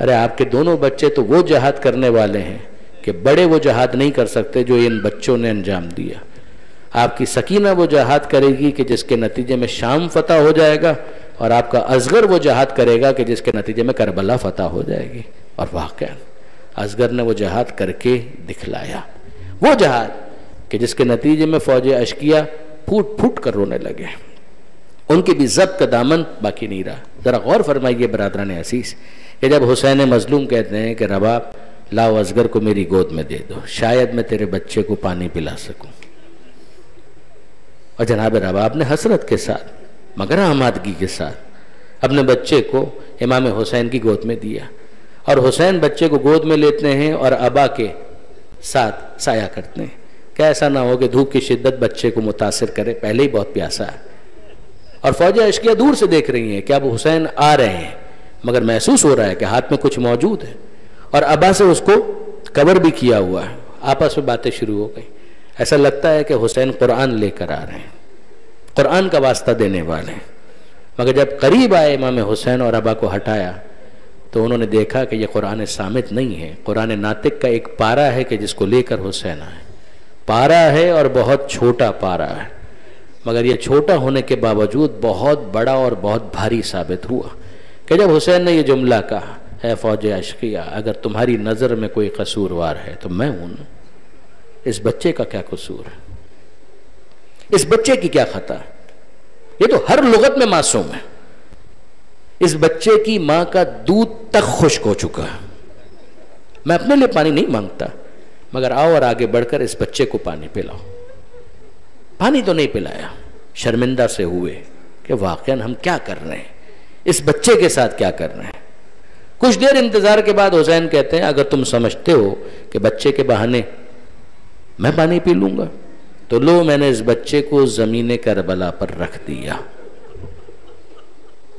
ارے آپ کے دونوں بچے تو وہ جہاد کرنے والے ہیں کہ بڑے وہ جہاد نہیں کر سکتے جو ان بچوں نے انجام دیا۔ آپ کی سکینہ وہ جہاد کرے گی کہ جس کے نتیجے میں شام فتح ہو جائے گا، اور آپ کا اصغر وہ جہاد کرے گا کہ جس کے نتیجے میں کربلا فتح ہو جائے گی۔ اور واقعاً اصغر نے وہ جہاد کر کے دکھلایا، وہ جہاد کہ جس کے نتیجے میں فوج اشقیہ پھوٹ پھوٹ کر رونے لگے، ان کی بھی ضبط کا دامن باقی نہیں رہا۔ ذرا غور فرمائیے برادران عزیز کہ جب حسین مظلوم کہتے ہیں کہ رباب لاؤ اصغر کو میری گود میں دے دو، شاید میں تیرے بچے کو پانی پلا سکوں، اور جناب رباب نے حسرت کے ساتھ مگر آمادگی کے ساتھ اپنے بچے کو امام حسین کی گود میں دیا، اور حسین بچے کو گود میں لیتے ہیں اور ابا کے ساتھ سایہ کرتے ہیں کہ ایسا نہ ہو کہ دھوپ کی شدت بچے کو متاثر کرے، پہلے ہی بہت پیاسا ہے۔ اور فوج عشقیہ دور سے دیکھ رہی ہیں کہ اب حسین آ رہے ہیں، مگر محسوس ہو رہا ہے کہ ہاتھ میں کچھ موجود ہے، اور ابا سے اس کو کور بھی کیا ہوا ہے. آپس میں باتیں شروع ہو گئی. ایسا لگتا ہے کہ حسین قرآن لے کر آ رہے ہیں، قرآن کا واسطہ دینے والے ہیں. مگر جب قریب آئے امام حسین اور ابا کو ہٹایا تو انہوں نے دیکھا کہ یہ قرآن صامت نہیں ہے، قرآن ناطق کا ایک پارہ ہے کہ جس کو لے کر حسین آئے. پارہ ہے اور بہت چھوٹا پارہ ہے، مگر یہ چھوٹا ہونے کے باوجود بہت بڑا اور بہت بھاری ثابت ہوا کہ جب حسین نے یہ جملہ کہا، اے فوج اشقیہ، اگر تمہاری نظر میں کوئی قصوروار ہے تو میں ہوں. اس بچے کا کیا قصور ہے؟ اس بچے کی کیا خطا ہے؟ یہ تو ہر لغت میں معصوم ہے. اس بچے کی ماں کا دودھ تک خشک ہو چکا ہے. میں اپنے لیے پانی نہیں مانگتا، مگر آؤ اور آگے بڑھ کر اس بچے کو پانی پلاؤ. پانی تو نہیں پلایا. شرمندہ سے ہوئے کہ واقعاً ہم کیا کر رہے ہیں، اس بچے کے ساتھ کیا کر رہے ہیں. کچھ دیر انتظار کے بعد حسین کہتے ہیں اگر تم سمجھتے ہو کہ بچے کے بہانے میں پانی پی لوں گا تو لو، میں نے اس بچے کو زمین کربلا پر رکھ دیا.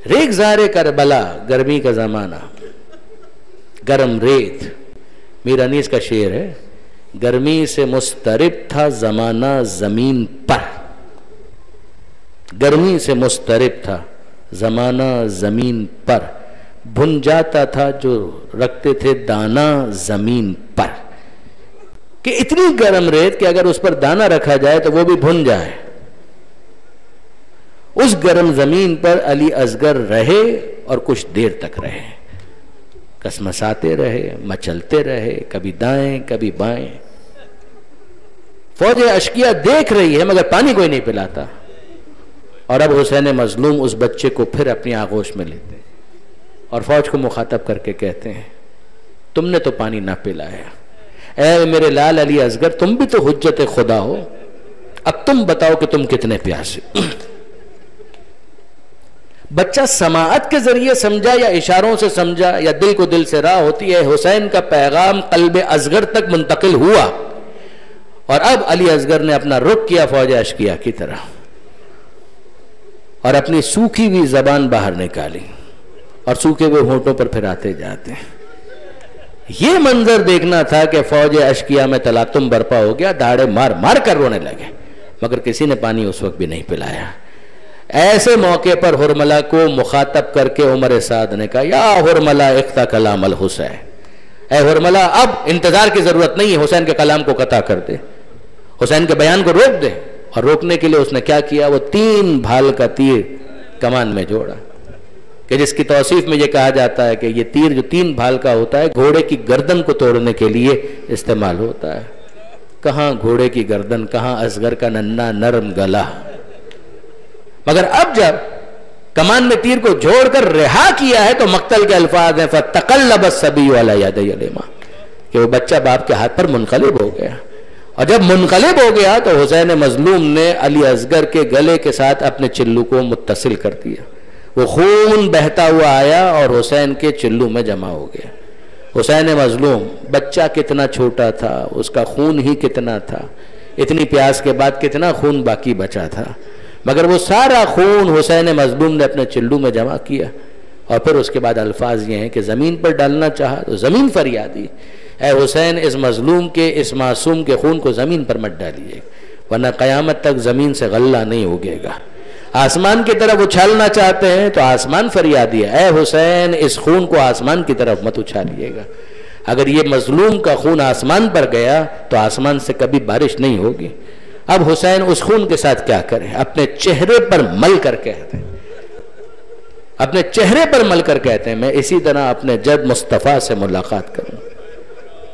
ریگزار کربلا، گرمی کا زمانہ، گرم ریت. میر انیس کا شعر ہے، گرمی سے مضطرب تھا زمانہ زمین پر. گرمی سے مضطرب تھا زمانہ زمین پر، بھن جاتا تھا جو رکھتے تھے دانا زمین پر. کہ اتنی گرم ریت کہ اگر اس پر دانا رکھا جائے تو وہ بھی بھن جائے. اس گرم زمین پر علی اصغر رہے اور کچھ دیر تک رہے. کسمساتے رہے، مچلتے رہے، کبھی دائیں کبھی بائیں. فوج اشقیہ دیکھ رہی ہے مگر پانی کوئی نہیں پلاتا. اور اب حسین مظلوم اس بچے کو پھر اپنی آغوش میں لیتے اور فوج کو مخاطب کر کے کہتے ہیں تم نے تو پانی نہ پلایا. اے میرے لال علی اصغر، تم بھی تو حجت خدا ہو، اب تم بتاؤ کہ تم کتنے پیاسے. بچہ سماعت کے ذریعے سمجھا یا اشاروں سے سمجھا یا دل کو دل سے راہ ہوتی ہے، حسین کا پیغام قلب اصغر تک منتقل ہوا. اور اب علی اصغر نے اپنا رخ کیا فوج اشقیہ کی طرح اور اپنی سوکھی ہوئی زبان باہر نکالی اور سوکھے ہوئے ہونٹوں پر پھراتے جاتے ہیں. یہ منظر دیکھنا تھا کہ فوج اشقیہ میں تلاطم برپا ہو گیا، دھاڑے مار مار کر رونے لگے، مگر کسی نے پانی اس وقت بھی نہیں پلایا. ایسے موقع پر حرملہ کو مخاطب کر کے عمر سعد نے کہا یا حرملہ اقطع کلام الحسین، اے حرملہ اب انتظار کی ضرورت نہیں ہے، حسین کے کلام کو قطع کر دے، حسین کے بیان کو روک دے. اور روکنے کے لیے اس نے کیا کیا، وہ 3 بھال کا تیر کمان میں جوڑا کہ جس کی توصیف میں یہ کہا جاتا ہے کہ یہ تیر جو 3 بھال کا ہوتا ہے گھوڑے کی گردن کو توڑنے کے لیے استعمال ہوتا ہے. کہاں گھوڑے کی گردن، کہاں اصغر کا ننھا نرم گلا. مگر اب جب کمان میں تیر کو جوڑ کر رہا کیا ہے تو مقتل کے الفاظ ہیں فَتَقَلَّبَ الصَّبِيُّ عَلَى يَدَيْ الْإِمَامِ، کہ وہ بچہ باپ کے ہاتھ پر منقلب ہو گیا. اور جب منقلب ہو گیا تو حسین مظلوم نے علی اصغر کے گلے کے ساتھ اپنے چلو کو متصل کر دیا. وہ خون بہتا ہوا آیا اور حسین کے چلو میں جمع ہو گیا. حسین مظلوم، بچہ کتنا چھوٹا تھا، اس کا خون ہی کتنا تھا، اتنی پیاس کے بعد کتنا خون باقی بچا تھا، مگر وہ سارا خون حسین مظلوم نے اپنے چلو میں جمع کیا. اور پھر اس کے بعد الفاظ یہ ہیں کہ زمین پر ڈالنا چاہا تو زمین فریادی، اے حسین اس مظلوم کے، اس معصوم کے خون کو زمین پر مت ڈالیے ورنہ قیامت تک زمین سے غلہ نہیں اگے گا. آسمان کی طرف اچھالنا چاہتے ہیں تو آسمان فریادی ہے، اے حسین اس خون کو آسمان کی طرف مت اچھالیے گا. اگر یہ مظلوم کا خون آسمان پر گیا تو آسمان سے کبھی بارش نہیں ہوگی. اب حسین اس خون کے ساتھ کیا کرے، اپنے چہرے پر مل کر کہتے ہیں، اپنے چہرے پر مل کر کہتے ہیں میں اسی طرح اپنے جد مصطفیٰ سے ملاقات کروں.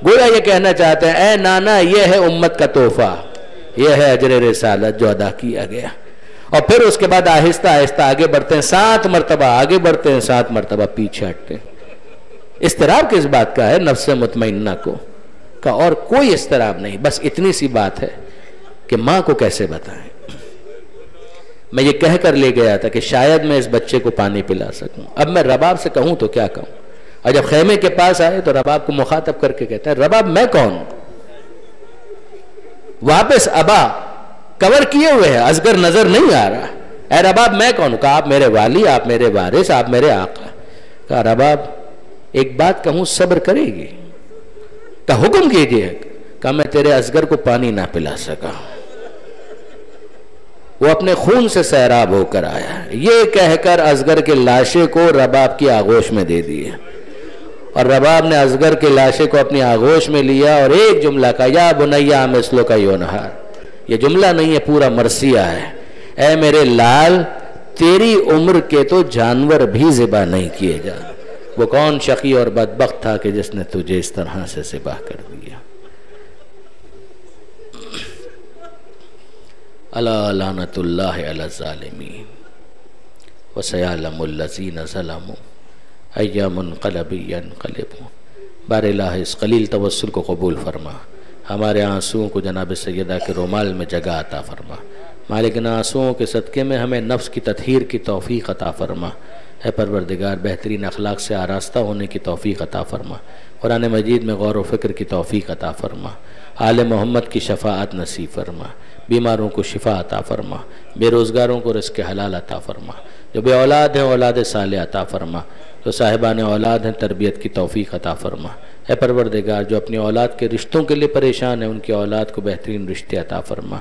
گویا یہ کہنا چاہتے ہیں اے نانا یہ ہے امت کا تحفہ، یہ ہے اجر رسالت جو ادا کیا گیا. اور پھر اس کے بعد آہستہ آہستہ آگے بڑھتے ہیں، 7 مرتبہ آگے بڑھتے ہیں، 7 مرتبہ پیچھے ہٹتے ہیں. اضطراب کس بات کا ہے؟ نفس مطمئنہ کو کا اور کوئی اضطراب نہیں، بس اتنی سی بات ہے کہ ماں کو کیسے بتائیں. میں یہ کہہ کر لے گیا تھا کہ شاید میں اس بچے کو پانی پلا سکوں. اب میں رباب سے کہوں تو کیا کہوں؟ اور جب خیمے کے پاس آئے تو رباب کو مخاطب کر کے کہتا ہے رباب میں کون ہوں؟ واپس ابا کور کیے ہوئے ہیں، اصغر نظر نہیں آ رہا. اے رباب میں کون ہوں؟ کہا آپ میرے والی، آپ میرے وارث، آپ میرے آقا. کہا رباب ایک بات کہوں صبر کرے گی؟ کہا حکم کیجئے۔ کہا میں تیرے اصغر کو پانی نہ پلا سکا، وہ اپنے خون سے سیراب ہو کر آیا، یہ کہہ کر اصغر کے لاشے کو رباب کی آغوش میں دے دیے، اور رباب نے اصغر کے لاشے کو اپنی آغوش میں لیا اور ایک جملہ کہا یا بنیا مثلو کا یونہار، یہ جملہ نہیں ہے پورا مرثیہ ہے، اے میرے لال تیری عمر کے تو جانور بھی ذبح نہیں کیے جا۔ وہ کون شقی اور بدبخت تھا کہ جس نے تجھے اس طرح سے ذبح کر دیا۔ الا لعنت اللہ علی الظالمین وسیعلم الذین ظلموا ای منقلب ینقلبون۔ بار الہ اس قلیل توسل کو قبول فرما، ہمارے آنسوؤں کو جناب سیدہ کے رومال میں جگہ عطا فرما، مالک ان آنسوؤں کے صدقے میں ہمیں نفس کی تطہیر کی توفیق عطا فرما، اے پروردگار بہترین اخلاق سے آراستہ ہونے کی توفیق عطا فرما، قرآن مجید میں غور و فکر کی توفیق عطا فرما، آل محمد کی شفاعت نصیب فرما، بیماروں کو شفا عطا فرما، بے روزگاروں کو رزق حلال عطا فرما، جو بے اولاد ہیں اولاد صالح عطا فرما، جو صاحبان اولاد ہیں تربیت کی توفیق عطا فرما، اے پروردگار جو اپنی اولاد کے رشتوں کے لیے پریشان ہیں ان کی اولاد کو بہترین رشتے عطا فرما،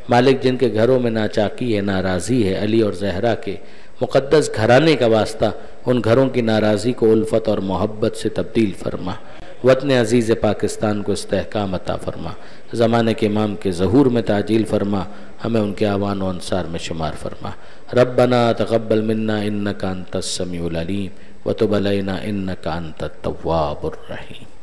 مالک جن کے گھروں میں ناچاکی ہے ناراضی ہے علی اور زہرا کے مقدس گھرانے کا واسطہ، ان گھروں کی ناراضی کو الفت اور محبت سے تبدیل فرما، وطن عزیز پاکستان کو استحکام عطا فرما، زمانے کے امام کے ظہور میں تعجیل فرما، ہمیں ان کے اعوان و انصار میں شمار فرما۔ ربنا تقبل منا انک انت السمیع العلیم وتب علینا انک انت التواب الرحیم۔